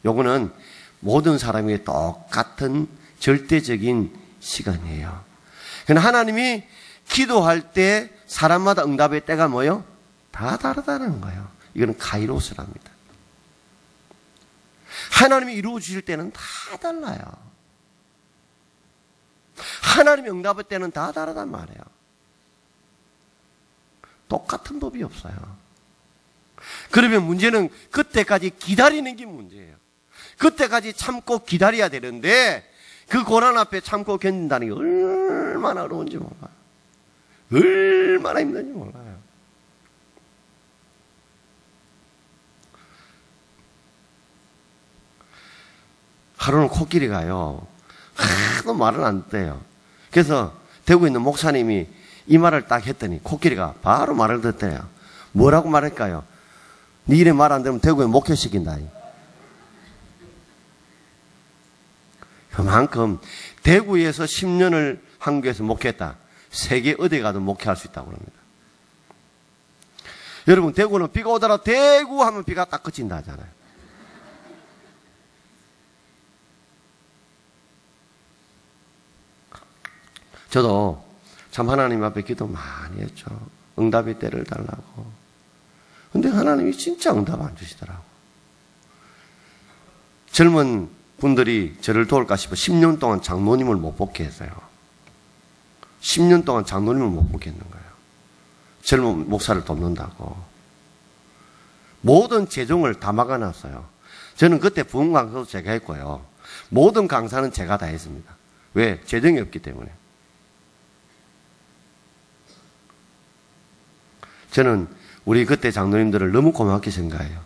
요거는 모든 사람에게 똑같은 절대적인 시간이에요. 그러나 하나님이 기도할 때 사람마다 응답의 때가 뭐요? 다 다르다는 거예요. 이거는 카이로스랍니다. 하나님이 이루어 주실 때는 다 달라요. 하나님이 응답할 때는 다 다르단 말이에요. 똑같은 법이 없어요. 그러면 문제는 그때까지 기다리는 게 문제예요. 그때까지 참고 기다려야 되는데 그 고난 앞에 참고 견딘다는 게 얼마나 어려운지 몰라요. 얼마나 힘든지 몰라요. 하루는 코끼리가요, 하도 말을 안 듣대요. 그래서 대구에 있는 목사님이 이 말을 딱 했더니 코끼리가 바로 말을 듣대요. 뭐라고 말할까요? 네 일에 말 안 들으면 대구에 목회시킨다. 그만큼 대구에서 10년을 한국에서 목회했다. 세계 어디 가도 목회할 수 있다고 합니다. 여러분, 대구는 비가 오더라도 대구 하면 비가 딱 그친다 하잖아요. 저도 참 하나님 앞에 기도 많이 했죠. 응답의 때를 달라고. 근데 하나님이 진짜 응답 안 주시더라고. 젊은 분들이 저를 도울까 싶어 10년 동안 장로님을 못 뽑게 했어요. 10년 동안 장로님을 못 뽑게 했는 거예요. 젊은 목사를 돕는다고. 모든 재정을 다 막아놨어요. 저는 그때 부흥 강사도 제가 했고요. 모든 강사는 제가 다 했습니다. 왜? 재정이 없기 때문에. 저는 우리 그때 장로님들을 너무 고맙게 생각해요.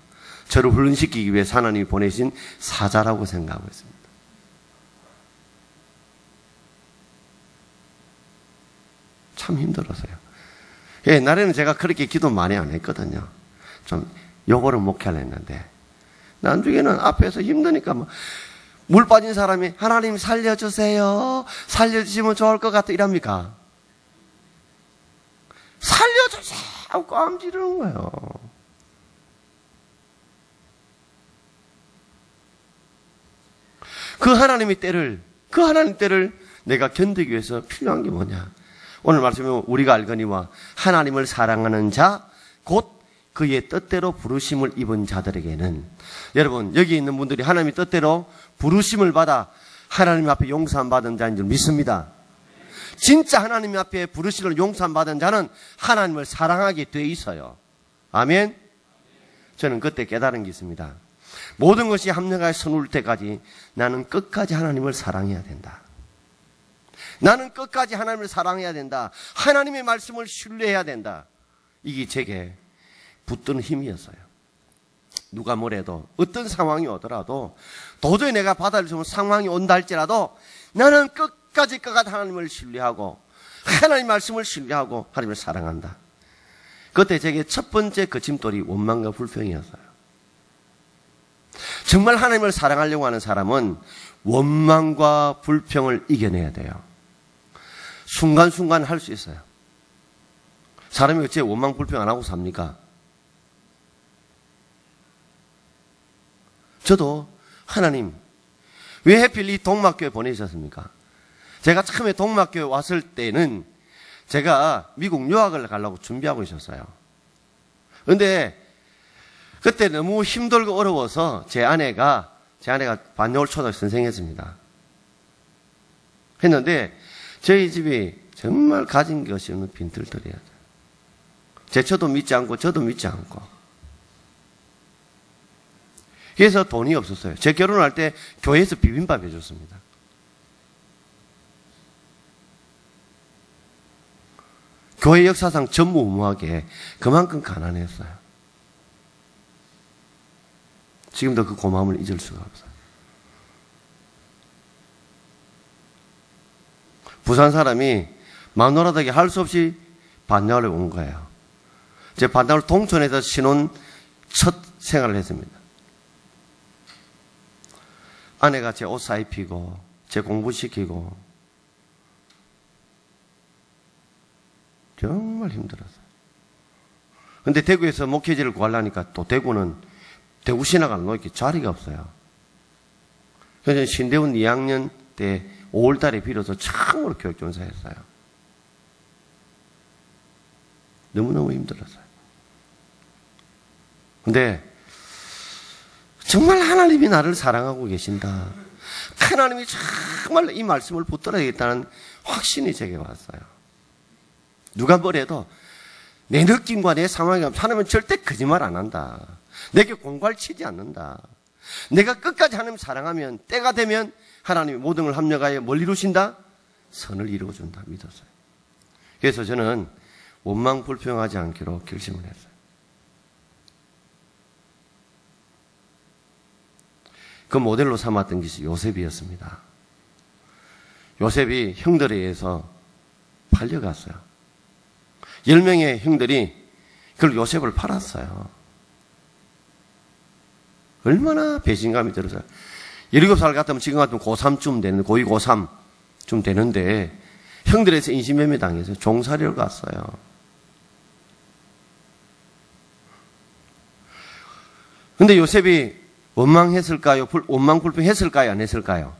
저를 훈련시키기 위해 하나님이 보내신 사자라고 생각하고 있습니다. 참 힘들었어요. 옛날에는 제가 그렇게 기도 많이 안 했거든요. 좀 요거를 목회를 했는데 나중에는 앞에서 힘드니까 물 빠진 사람이 하나님 살려주세요. 살려주시면 좋을 것 같아 이랍니까? 살려주세요 하고 깜지르는 거예요. 그 하나님 때를 내가 견디기 위해서 필요한 게 뭐냐? 오늘 말씀은 우리가 알거니와 하나님을 사랑하는 자, 곧 그의 뜻대로 부르심을 입은 자들에게는, 여러분 여기 있는 분들이 하나님의 뜻대로 부르심을 받아 하나님 앞에 용서함 받은 자인 줄 믿습니다. 진짜 하나님 앞에 부르심을 용서함 받은 자는 하나님을 사랑하게 돼 있어요. 아멘. 저는 그때 깨달은 게 있습니다. 모든 것이 합력하여 서눌 때까지 나는 끝까지 하나님을 사랑해야 된다. 나는 끝까지 하나님을 사랑해야 된다. 하나님의 말씀을 신뢰해야 된다. 이게 제게 붙드는 힘이었어요. 누가 뭐래도 어떤 상황이 오더라도 도저히 내가 받아들일 수 없는 상황이 온다 할지라도 나는 끝까지 하나님을 신뢰하고 하나님의 말씀을 신뢰하고 하나님을 사랑한다. 그때 제게 첫 번째 거침돌이 원망과 불평이었어요. 정말 하나님을 사랑하려고 하는 사람은 원망과 불평을 이겨내야 돼요. 순간순간 할 수 있어요. 사람이 어째 원망 불평 안 하고 삽니까? 저도 하나님 왜 하필 이 동막교회 보내셨습니까? 제가 처음에 동막교회 왔을 때는 제가 미국 유학을 가려고 준비하고 있었어요. 그런데 그때 너무 힘들고 어려워서 제 아내가 반려월 초등학교 선생했습니다. 했는데 저희 집이 정말 가진 것이 없는 빈털터리야. 제처도 믿지 않고 저도 믿지 않고. 그래서 돈이 없었어요. 제 결혼할 때 교회에서 비빔밥 해줬습니다. 교회 역사상 전무후무하게 그만큼 가난했어요. 지금도 그 고마움을 잊을 수가 없어요. 부산 사람이 마누라에게 할 수 없이 반야월에 온 거예요. 제 반야월 동촌에서 신혼 첫 생활을 했습니다. 아내가 제 옷 사입히고 제 공부시키고 정말 힘들었어요. 근데 대구에서 목회지를 구하려니까 또 대구는 대구 신학을 놓기 자리가 없어요. 그래서 신대원 2학년 때 5월 달에 비로소 처음으로 교육전사했어요. 너무너무 힘들었어요. 근데 정말 하나님이 나를 사랑하고 계신다. 하나님이 정말 이 말씀을 붙들어야겠다는 확신이 제게 왔어요. 누가 뭐래도 내 느낌과 내 상황이 하나님은 절대 거짓말 안 한다. 내게 공갈 치지 않는다. 내가 끝까지 하나님 사랑하면 때가 되면 하나님이 모든 걸 합력하여 뭘 이루신다? 선을 이루어준다 믿었어요. 그래서 저는 원망 불평하지 않기로 결심을 했어요. 그 모델로 삼았던 것이 요셉이었습니다. 요셉이 형들에 의해서 팔려갔어요. 10명의 형들이 그걸 요셉을 팔았어요. 얼마나 배신감이 들었어요. 17살 같으면 지금 같으면 고3쯤 되는, 고이 고3쯤 되는데 형들에서 인신매매 당해서 종살이를 갔어요. 근데 요셉이 원망했을까요? 원망 불평했을까요? 안 했을까요?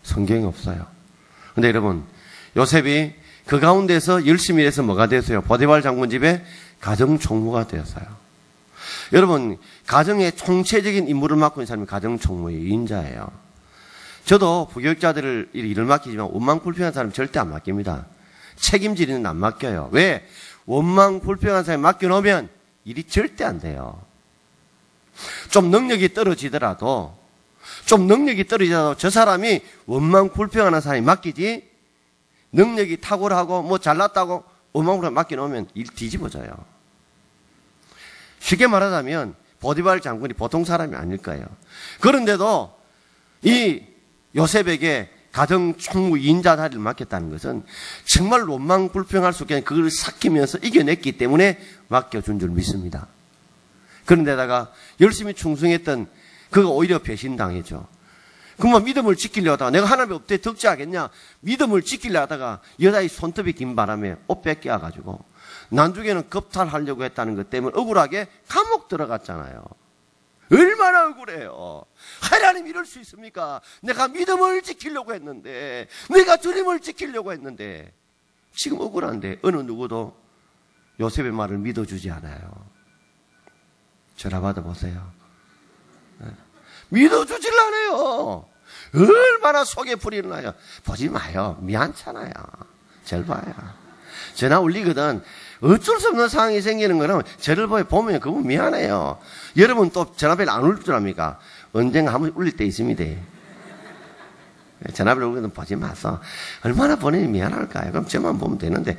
성경이 없어요. 근데 여러분, 요셉이 그 가운데서 열심히 해서 뭐가 됐어요? 보디발 장군 집에 가정총무가 되었어요. 여러분, 가정의 총체적인 임무를 맡고 있는 사람이 가정총무의 위인자예요. 저도 부교육자들을 일을 맡기지만 원망 불평한 사람 절대 안 맡깁니다. 책임지리는 안 맡겨요. 왜? 원망 불평한 사람이 맡겨놓으면 일이 절대 안 돼요. 좀 능력이 떨어지더라도 저 사람이 원망 불평하는 사람이 맡기지, 능력이 탁월하고 뭐 잘났다고 원망 불평 맡겨놓으면 일 뒤집어져요. 쉽게 말하자면 보디발 장군이 보통 사람이 아닐 거예요. 그런데도 이 요셉에게 가정 총무 2인자 자리를 맡겼다는 것은 정말 원망 불평할 수 없게 그걸 삭히면서 이겨냈기 때문에 맡겨준 줄 믿습니다. 그런데다가 열심히 충성했던 그가 오히려 배신당했죠. 그러면 믿음을 지키려 하다가 내가 하나님 없대 덕지하겠냐? 믿음을 지키려 하다가 여자의 손톱이 긴 바람에 옷 뺏겨가지고 나중에는 겁탈하려고 했다는 것 때문에 억울하게 감옥 들어갔잖아요. 얼마나 억울해요. 하나님 이럴 수 있습니까? 내가 믿음을 지키려고 했는데, 내가 주님을 지키려고 했는데, 지금 억울한데 어느 누구도 요셉의 말을 믿어주지 않아요. 전화 받아보세요. 믿어주질 않아요. 얼마나 속에 불이 나요. 보지 마요. 미안찮아요. 절 봐요. 전화 울리거든. 어쩔 수 없는 상황이 생기는 거는 저를 보면 그분 미안해요. 여러분 또 전화벨 안 울릴 줄 압니까? 언젠가 한번 울릴 때 있습니다. 전화벨 울리거든 보지 마서. 얼마나 본인이 미안할까요? 그럼 저만 보면 되는데.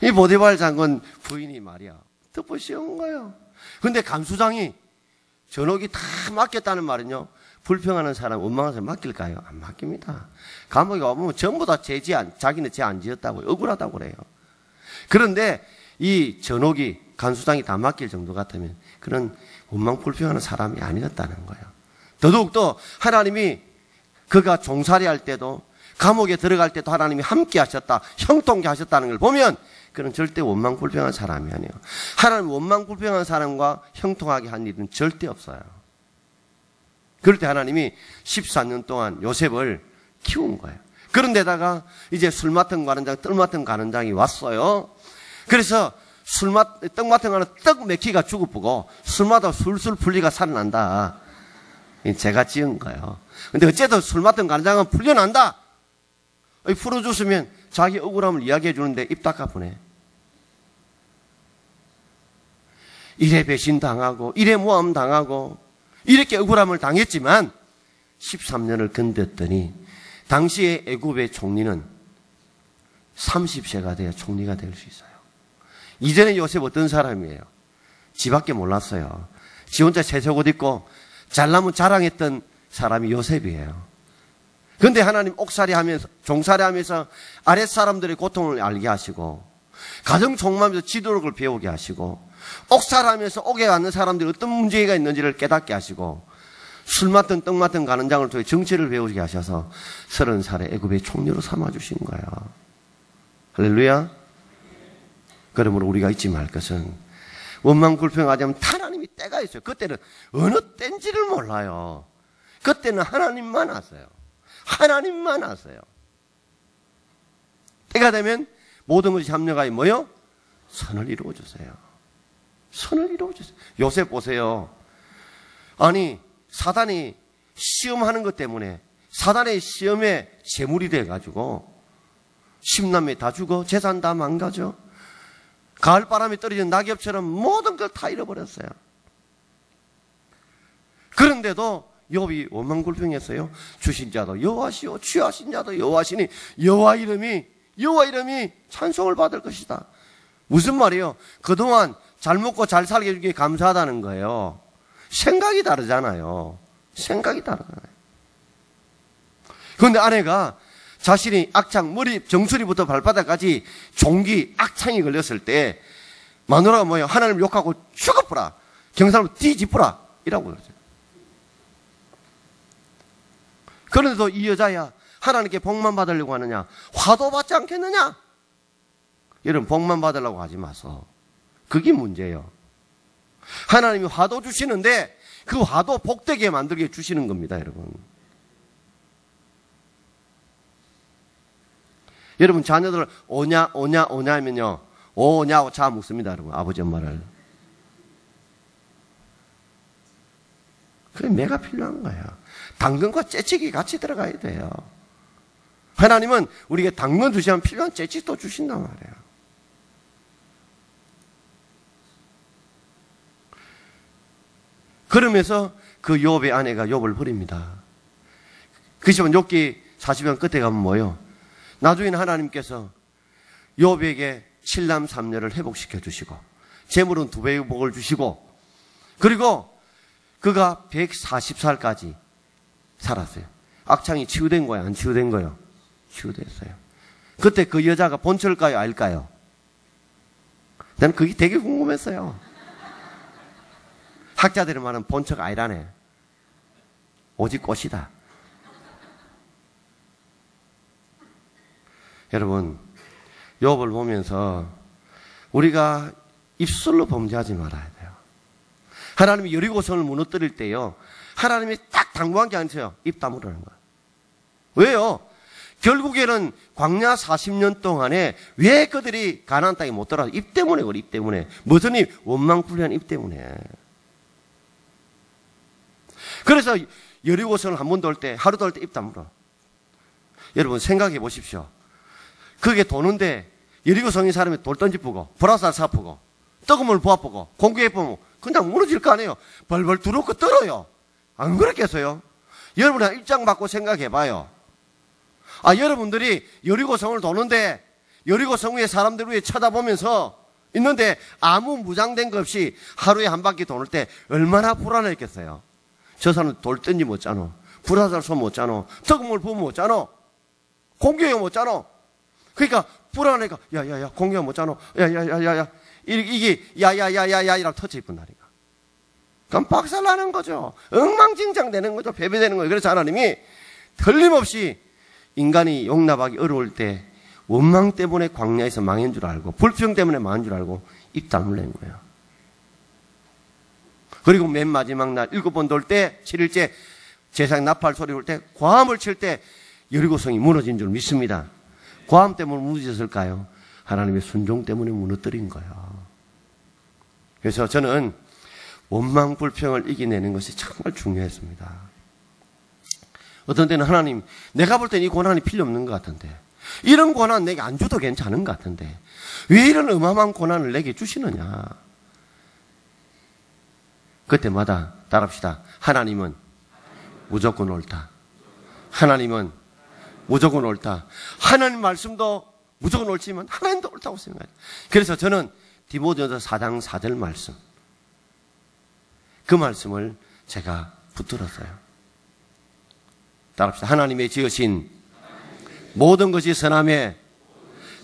이 보디발 장군 부인이 말이야. 듣고 쉬운 거예요. 근데 간수장이 전옥이 다 맡겼다는 말은요. 불평하는 사람, 원망하는 사람 맡길까요? 안 맡깁니다. 감옥에 가보면 전부 다 자기는 죄 안 지었다고 억울하다고 그래요. 그런데 이 전옥이 간수장이 다 맡길 정도 같으면 그런 원망 불평하는 사람이 아니었다는 거예요. 더더욱더 하나님이 그가 종살이 할 때도 감옥에 들어갈 때도 하나님이 함께 하셨다, 형통케 하셨다는 걸 보면 그는 절대 원망 불평한 사람이 아니에요. 하나님 원망 불평한 사람과 형통하게 한 일은 절대 없어요. 그럴 때 하나님이 14년 동안 요셉을 키운 거예요. 그런데다가 이제 술 맡은 관원장, 떡 맡은 관원장이 왔어요. 그래서 떡 맡은 관원장 떡 몇 키가 죽어보고 술마다 술술 풀리가 살아난다. 제가 지은 거예요. 근데 어쨌든 술 맡은 관원장은 풀려난다. 풀어줬으면 자기 억울함을 이야기해 주는데 입 닦아보네. 이래 배신당하고 이래 모함당하고 이렇게 억울함을 당했지만 13년을 견뎠더니 당시의 애굽의 총리는 30세가 돼야 총리가 될 수 있어요. 이전에 요셉 어떤 사람이에요? 지밖에 몰랐어요. 지 혼자 새속옷 입고 잘나면 자랑했던 사람이 요셉이에요. 그런데 하나님 옥살이 하면서, 종살이 하면서 아랫사람들의 고통을 알게 하시고, 가정 총무하면서 지도력을 배우게 하시고, 옥살하면서 옥에 앉는 사람들이 어떤 문제가 있는지를 깨닫게 하시고, 술 맡은 떡 맡은 관원장을 통해 정치를 배우게 하셔서 30살에 애굽의 총리로 삼아주신 거예요. 할렐루야. 그러므로 우리가 잊지 말 것은 원망 불평하지 않으면 하나님이 때가 있어요. 그때는 어느 때인지를 몰라요. 그때는 하나님만 아세요. 하나님만 아세요. 때가 되면 모든 것이 합력하여 뭐요? 선을 이루어주세요. 선을 이루어주세요. 요셉 보세요. 아니, 사단이 시험하는 것 때문에 사단의 시험에 제물이 돼가지고 10남매 다 죽어, 재산 다 망가져. 가을바람에 떨어진 낙엽처럼 모든 걸 다 잃어버렸어요. 그런데도 욥이 원망불평했어요. 주신 자도 여호와시오, 취하신 자도 여호와시니 여호와 이름이 찬송을 받을 것이다. 무슨 말이에요? 그동안 잘 먹고 잘 살게 해주기에 감사하다는 거예요. 생각이 다르잖아요. 생각이 다르잖아요. 그런데 아내가 자신이 악창, 머리 정수리부터 발바닥까지 종기, 악창이 걸렸을 때 마누라가 뭐예요? 하나님 욕하고 죽어보라, 경사로 뒤집어라 이라고 그러죠. 그런데도 이 여자야 하나님께 복만 받으려고 하느냐? 화도 받지 않겠느냐? 여러분, 복만 받으려고 하지 마서. 그게 문제예요. 하나님이 화도 주시는데 그 화도 복되게 만들게 주시는 겁니다, 여러분. 여러분, 자녀들 오냐 하면요, 오냐고 자 묻습니다, 여러분. 아버지 엄마를. 그게 매가 필요한 거예요. 당근과 채찍이 같이 들어가야 돼요. 하나님은 우리에게 당근 주시면 필요한 채찍도 주신단 말이에요. 그러면서 그 욥의 아내가 욥을 버립니다. 그렇지만 욥기 40장 끝에 가면 뭐예요? 나중에는 하나님께서 욥에게 7남 3녀를 회복시켜 주시고 재물은 2배의 복을 주시고, 그리고 그가 140살까지 살았어요. 악창이 치유된 거예요? 안 치유된 거예요? 치유됐어요. 그때 그 여자가 본처일까요? 아닐까요? 난 그게 되게 궁금했어요. 학자들이 말하는 본처가 아니라네. 오직 꽃이다. 여러분, 욥을 보면서 우리가 입술로 범죄하지 말아야 돼요. 하나님이 여리고성을 무너뜨릴 때요, 하나님이 딱 당부한 게 아니세요. 입 다물으라는 거예요. 왜요? 결국에는 광야 40년 동안에 왜 그들이 가나안 땅에 못 들어가서? 입 때문에 그래, 입 때문에. 무슨 입? 원망불리한 입 때문에. 그래서 여리고성을 한 번 돌 때, 하루 돌 때 입 다물어. 여러분, 생각해 보십시오. 그게 도는데 여리고성의 사람이 돌 던지쁘고 보라살 사쁘고 뜨거운 물 부어보고 공기에 보면 그냥 무너질 거 아니에요. 벌벌 두르고 떨어요. 안 그렇겠어요? 여러분, 입장 바꿔 생각해 봐요. 여러분들이 여리고성을 도는데 여리고성 위에 사람들 위에 쳐다보면서 있는데 아무 무장된 것 없이 하루에 한 바퀴 도는 때 얼마나 불안했겠어요. 저 사람 돌 던지 못 짜노, 불화살 쏘 못 짜노, 뜨거운 물 부으면 못 짜노, 공기에 못 짜노. 그러니까 불안하니까 야야야 공기가 못 짜노, 야야야야야 이게 야야야야야 이라고 터져 있군다니까. 그럼 박살나는 거죠. 엉망진창 되는 거죠. 패배되는 거예요. 그래서 하나님이 틀림없이 인간이 용납하기 어려울 때 원망 때문에 광야에서 망한 줄 알고 불평 때문에 망한 줄 알고 입 다물는 거예요. 그리고 맨 마지막 날 7번 돌 때 7일째 제사장 나팔 소리 올 때 고함을 칠 때 여리고성이 무너진 줄 믿습니다. 고함 때문에 무너졌을까요? 하나님의 순종 때문에 무너뜨린 거예요. 그래서 저는 원망 불평을 이겨내는 것이 정말 중요했습니다. 어떤 때는 하나님, 내가 볼 땐 이 고난이 필요 없는 것 같은데, 이런 고난 내게 안 줘도 괜찮은 것 같은데 왜 이런 어마어마한 고난을 내게 주시느냐. 그때마다 따라합시다. 하나님은 무조건 옳다. 하나님은 무조건 옳다. 하나님 말씀도 무조건 옳지만 하나님도 옳다고 생각해요. 그래서 저는 디모데전서 4장 4절 말씀, 그 말씀을 제가 붙들었어요. 따라합시다. 하나님의 지으신 모든 것이 선함에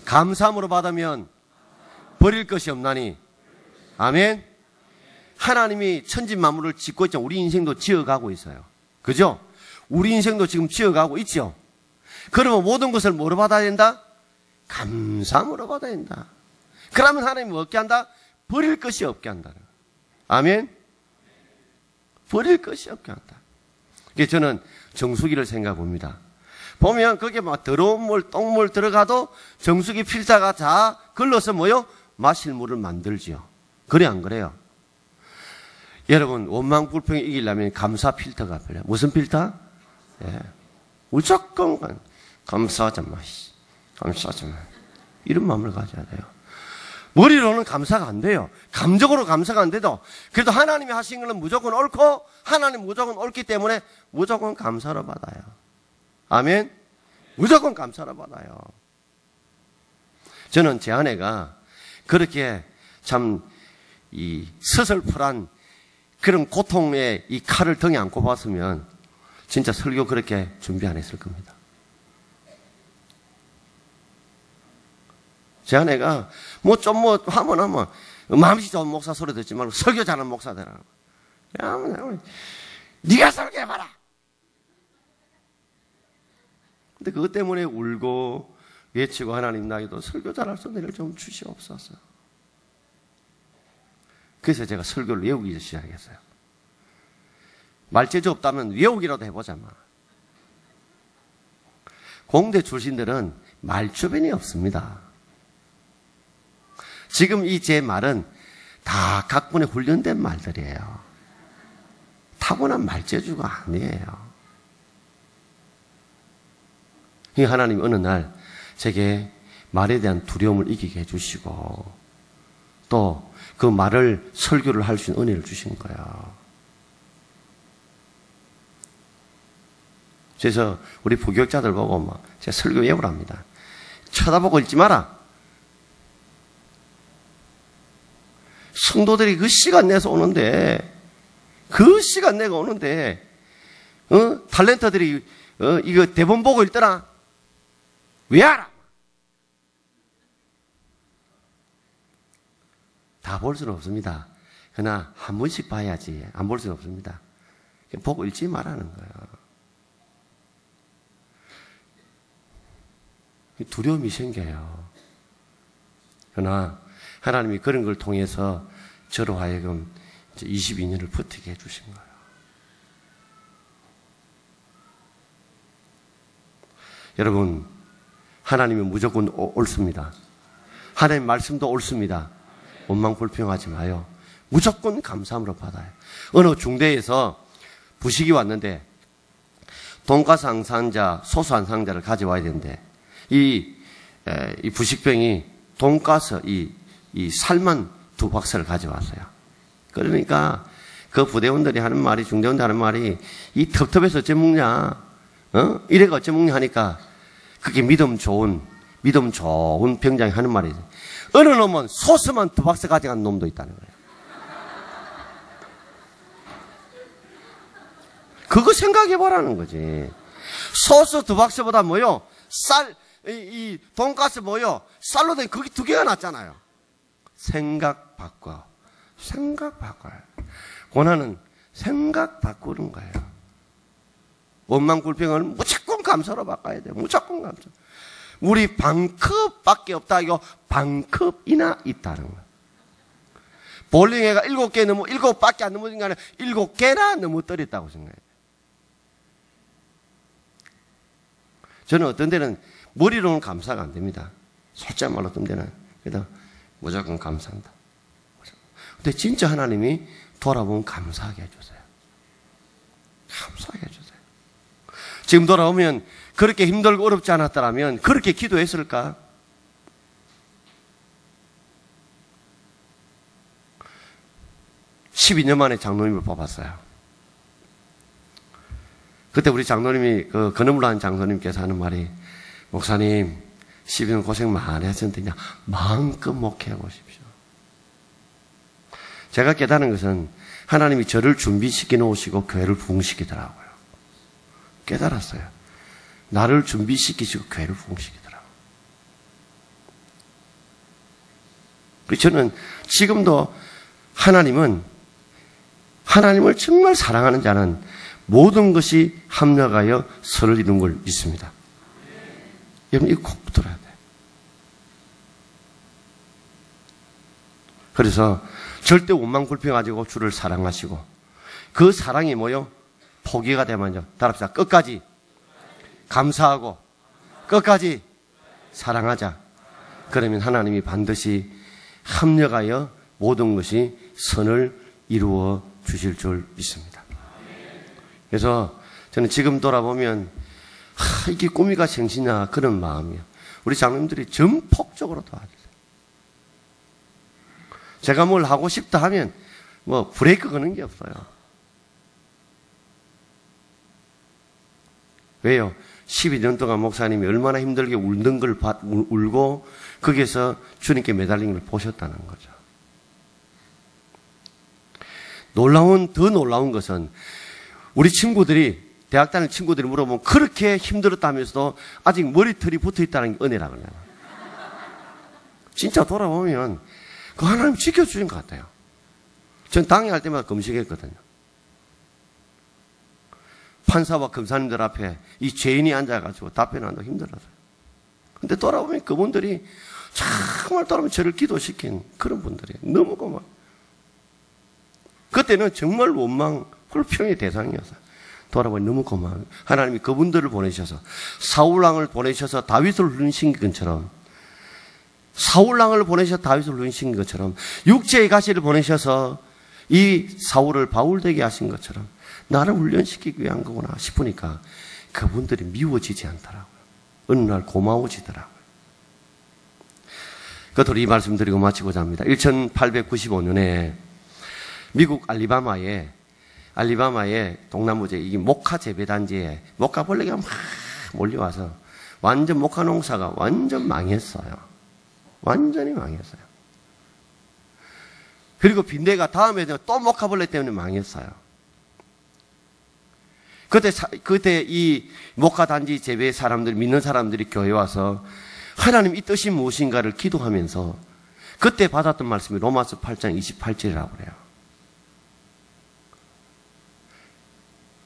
감사함으로 받으면 버릴 것이 없나니. 아멘. 하나님이 천지 만물을 짓고 있죠. 우리 인생도 지어가고 있어요. 그죠? 우리 인생도 지금 지어가고 있죠. 그러면 모든 것을 뭐로 받아야 된다? 감사함으로 받아야 된다. 그러면 하나님이 어떻게 한다? 버릴 것이 없게 한다. 아멘. 버릴 것이 없게 한다. 그래서 저는 정수기를 생각해 봅니다. 보면 그게 막 더러운 물, 똥물 들어가도 정수기 필터가 다 걸러서 뭐요? 마실 물을 만들지요. 그래 안 그래요? 여러분, 원망 불평이 이기려면 감사 필터가 필요해요. 무슨 필터? 예. 무조건 감사하자 마. 감사하자 마. 이런 마음을 가져야 돼요. 머리로는 감사가 안 돼요. 감정으로 감사가 안 돼도 그래도 하나님이 하신 것은 무조건 옳고 하나님 무조건 옳기 때문에 무조건 감사로 받아요. 아멘. 무조건 감사로 받아요. 저는 제 아내가 그렇게 참 이 서슬프란 그런 고통의 이 칼을 등에 안고 봤으면 진짜 설교 그렇게 준비 안 했을 겁니다. 제 아내가 하면 마음씨 좋은 목사 소리 듣지 말고 설교 잘하는 목사 되라. 네가 설교해봐라. 근데 그것 때문에 울고 외치고 하나님 나에게도 설교 잘할 수 있는 일을 좀 주시옵소서. 그래서 제가 설교를 외우기 시작했어요. 말재주 없다면 외우기라도 해보자. 공대 출신들은 말주변이 없습니다. 지금 이 제 말은 다 각본에 훈련된 말들이에요. 타고난 말재주가 아니에요. 하나님이 어느 날 제게 말에 대한 두려움을 이기게 해주시고 또 그 말을 설교를 할 수 있는 은혜를 주신 거예요. 그래서 우리 부교육자들 보고 제가 설교 외우랍니다. 쳐다보고 읽지 마라. 성도들이 그 시간 내서 오는데 탤런트들이 이거 대본 보고 읽더라. 왜 알아? 다 볼 수는 없습니다. 그러나 한 번씩 봐야지. 안 볼 수는 없습니다. 보고 읽지 말라는 거예요. 두려움이 생겨요. 그러나 하나님이 그런 걸 통해서 저로 하여금 22년을 버티게 해주신 거예요. 여러분, 하나님은 무조건 옳습니다. 하나님 말씀도 옳습니다. 원망 불평하지 마요. 무조건 감사함으로 받아요. 어느 중대에서 부식이 왔는데 돈가스 한 상자, 소스 한 상자를 가져와야 되는데 이 부식병이 돈가스 이 살만 2박스를 가져왔어요. 그러니까 그 부대원들이 하는 말이, 중대원들이 하는 말이 이 텁텁해서 어째 먹냐? 이래가 어째 먹냐 하니까 그게 믿음 좋은 병장이 하는 말이죠. 어느 놈은 소스만 2박스 가져간 놈도 있다는 거예요. 그거 생각해 보라는 거지. 소스 2박스보다 뭐요? 이 돈가스 뭐요? 쌀로 된 거기 2개가 낫잖아요. 생각 바꿔요. 고난은 생각 바꾸는 거예요. 원망 불평을 무조건 감사로 바꿔야 돼요. 무조건 감사. 물이 반컵밖에 없다. 이거 반컵이나 있다는 거예요. 볼링회가 7개 넘어 7밖에 안 넘어진 게 아니라 7개나 넘어뜨렸다고 생각해요. 저는 어떤 데는 머리로는 감사가 안 됩니다. 솔직한 말로 어떤 데는. 그래도 무조건 감사한다. 근데 진짜 하나님이 돌아보면 감사하게 해주세요. 감사하게 해주세요. 지금 돌아오면 그렇게 힘들고 어렵지 않았더라면 그렇게 기도했을까? (12년) 만에 장로님을 뽑았어요. 그때 우리 장로님이 건어물 하는 장로님께서 하는 말이, 목사님 12년 고생 많이 하셨는데 그냥 마음껏 목회해 보십시오. 제가 깨달은 것은 하나님이 저를 준비시켜 놓으시고 교회를 부흥시키더라고요. 깨달았어요. 나를 준비시키시고 교회를 부흥시키더라고요. 저는 지금도 하나님을 정말 사랑하는 자는 모든 것이 합력하여 선을 이루는 걸 믿습니다. 여러분, 이거 꼭 들어야 돼요. 그래서 절대 원망 불평 가지고 주를 사랑하시고, 그 사랑이 뭐요? 포기가 되면요. 따라합시다. 끝까지 감사하고 끝까지 사랑하자. 그러면 하나님이 반드시 합력하여 모든 것이 선을 이루어 주실 줄 믿습니다. 그래서 저는 지금 돌아보면 이게 꿈이가 생시냐 그런 마음이에요. 우리 장로님들이 전폭적으로 도와주세요. 제가 뭘 하고 싶다 하면 뭐 브레이크 거는 게 없어요. 왜요? 12년 동안 목사님이 얼마나 힘들게 울던 걸 울고 거기에서 주님께 매달린 걸 보셨다는 거죠. 더 놀라운 것은 우리 친구들이 대학 다닐 친구들이 물어보면 그렇게 힘들었다면서도 아직 머리털이 붙어있다는 게 은혜라고 해요. 진짜 돌아보면 그 하나님 지켜주신 것 같아요. 전 당회할 때마다 금식했거든요. 판사와 검사님들 앞에 이 죄인이 앉아가지고 답변하는데 힘들어서요. 근데 돌아보면 그분들이 정말 돌아보면 저를 기도시킨 그런 분들이에요. 너무 고마워요. 그때는 정말 원망, 불평의 대상이었어요. 돌아보니 너무 고마워요. 하나님이 그분들을 보내셔서 사울왕을 보내셔서 다윗을 훈련시킨 것처럼 사울왕을 보내셔서 다윗을 훈련시킨 것처럼 육체의 가시를 보내셔서 이 사울을 바울되게 하신 것처럼 나를 훈련시키기 위한 거구나 싶으니까 그분들이 미워지지 않더라고요. 어느 날 고마워지더라고요. 끝으로 이 말씀 드리고 마치고자 합니다. 1895년에 미국 알리바마에 동남부제 이 모카 재배단지에 모카 벌레가 막 몰려와서 완전 모카 농사가 완전 망했어요. 완전히 망했어요. 그리고 빈대가 다음에 또 모카 벌레 때문에 망했어요. 그때 이 모카 단지 재배 사람들, 믿는 사람들이 교회 와서 하나님 이 뜻이 무엇인가를 기도하면서 그때 받았던 말씀이 로마서 8장 28절이라고 그래요.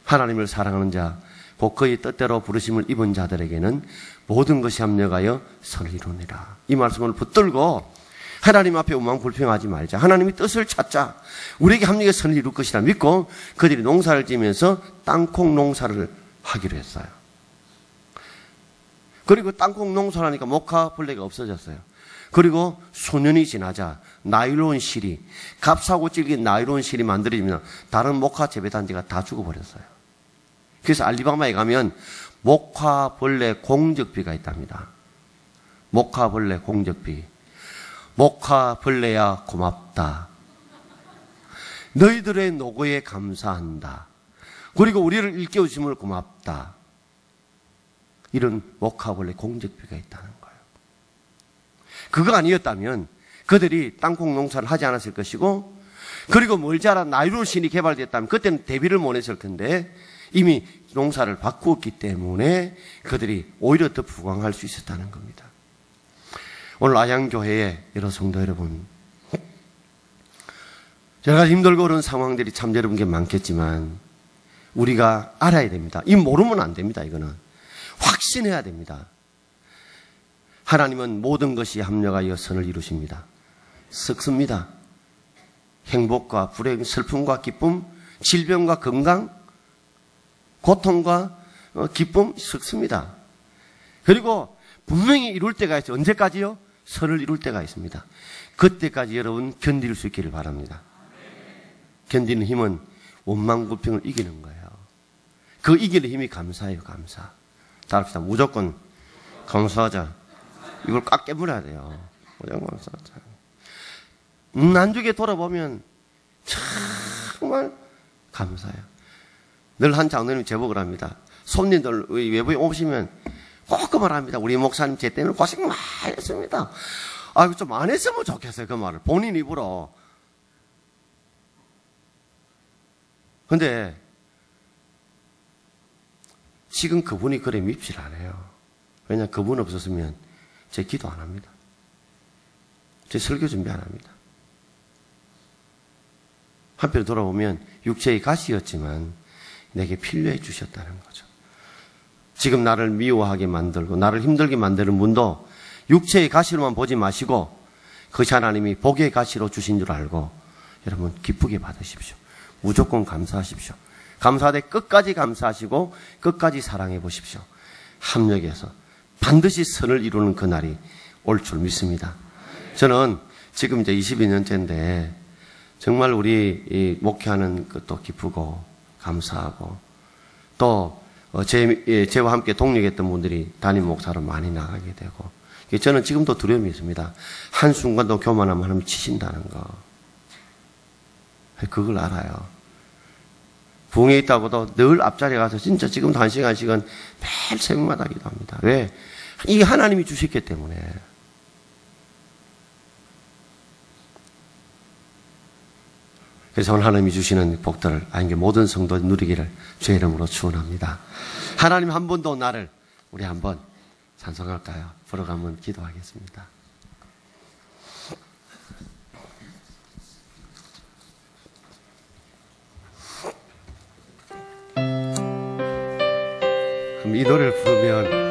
하나님을 사랑하는 자, 곧 그의 뜻대로 부르심을 입은 자들에게는 모든 것이 합력하여 선을 이루니라. 이 말씀을 붙들고 하나님 앞에 원망불평하지 말자. 하나님의 뜻을 찾자. 우리에게 합력의 선을 이룰 것이라 믿고 그들이 농사를 지면서 땅콩 농사를 하기로 했어요. 그리고 땅콩 농사를 하니까 모카 벌레가 없어졌어요. 그리고 수년이 지나자 나일론 실이, 값싸고 질긴 나일론 실이 만들어지면 다른 모카 재배단지가 다 죽어버렸어요. 그래서 알리바마에 가면 모카벌레 공적비가 있답니다. 모카벌레 공적비. 모카벌레야 고맙다. 너희들의 노고에 감사한다. 그리고 우리를 일깨우심을 고맙다. 이런 모카벌레 공적비가 있다는 거예요. 그거 아니었다면 그들이 땅콩 농사를 하지 않았을 것이고, 그리고 멀지 않아 나일론 신이 개발됐다면 그때는 대비를 못 했을 텐데 이미 농사를 바꾸었기 때문에 그들이 오히려 더 부강할 수 있었다는 겁니다. 오늘 아양교회의 여러 성도 여러분, 여러 가지 힘들고 어려운 상황들이 참 여러분께 많겠지만 우리가 알아야 됩니다. 이 모르면 안 됩니다. 이거는 확신해야 됩니다. 하나님은 모든 것이 합력하여 선을 이루십니다. 썩습니다. 행복과 불행, 슬픔과 기쁨, 질병과 건강, 고통과 기쁨 썩습니다. 그리고 분명히 이룰 때가 있어요. 언제까지요? 선을 이룰 때가 있습니다. 그때까지 여러분 견딜 수 있기를 바랍니다. 견디는 힘은 원망불평을 이기는 거예요. 그 이기는 힘이 감사예요. 감사. 다 합시다. 무조건 감사하자. 이걸 꽉 깨물어야 돼요. 무조건 감사하자. 나중에 돌아보면 정말 감사해요. 늘 한 장로님이 제복을 합니다. 손님들 외부에 오시면 꼭 그 말 합니다. 우리 목사님 제 때문에 고생 많이 했습니다. 아이고, 좀 안 했으면 좋겠어요. 그 말을. 본인 입으로. 근데 지금 그분이 그래 밉질 않아요. 왜냐하면 그분 없었으면 제 기도 안 합니다. 제 설교 준비 안 합니다. 한편 돌아보면 육체의 가시였지만 내게 필요해 주셨다는 거죠. 지금 나를 미워하게 만들고 나를 힘들게 만드는 분도 육체의 가시로만 보지 마시고 그것이 하나님이 복의 가시로 주신 줄 알고 여러분 기쁘게 받으십시오. 무조건 감사하십시오. 감사하되 끝까지 감사하시고 끝까지 사랑해 보십시오. 합력해서 반드시 선을 이루는 그날이 올 줄 믿습니다. 저는 지금 이제 22년째인데 정말 우리 이 목회하는 것도 기쁘고 감사하고 또 저와 함께 동력했던 분들이 담임 목사로 많이 나가게 되고 저는 지금도 두려움이 있습니다. 한순간도 교만하면 하나님 치신다는 거. 그걸 알아요. 부흥에 있다고도 늘 앞자리에 가서 진짜 지금도 1시간씩은 매일 새벽마다 기도합니다. 왜? 이게 하나님이 주셨기 때문에. 그래서 오늘 하나님이 주시는 복들을 아니 모든 성도 누리기를 주의 이름으로 축원합니다. 하나님 한 번 더 나를 우리 한번 찬송할까요? 부르고 한번 기도하겠습니다. 이 노래를 부르면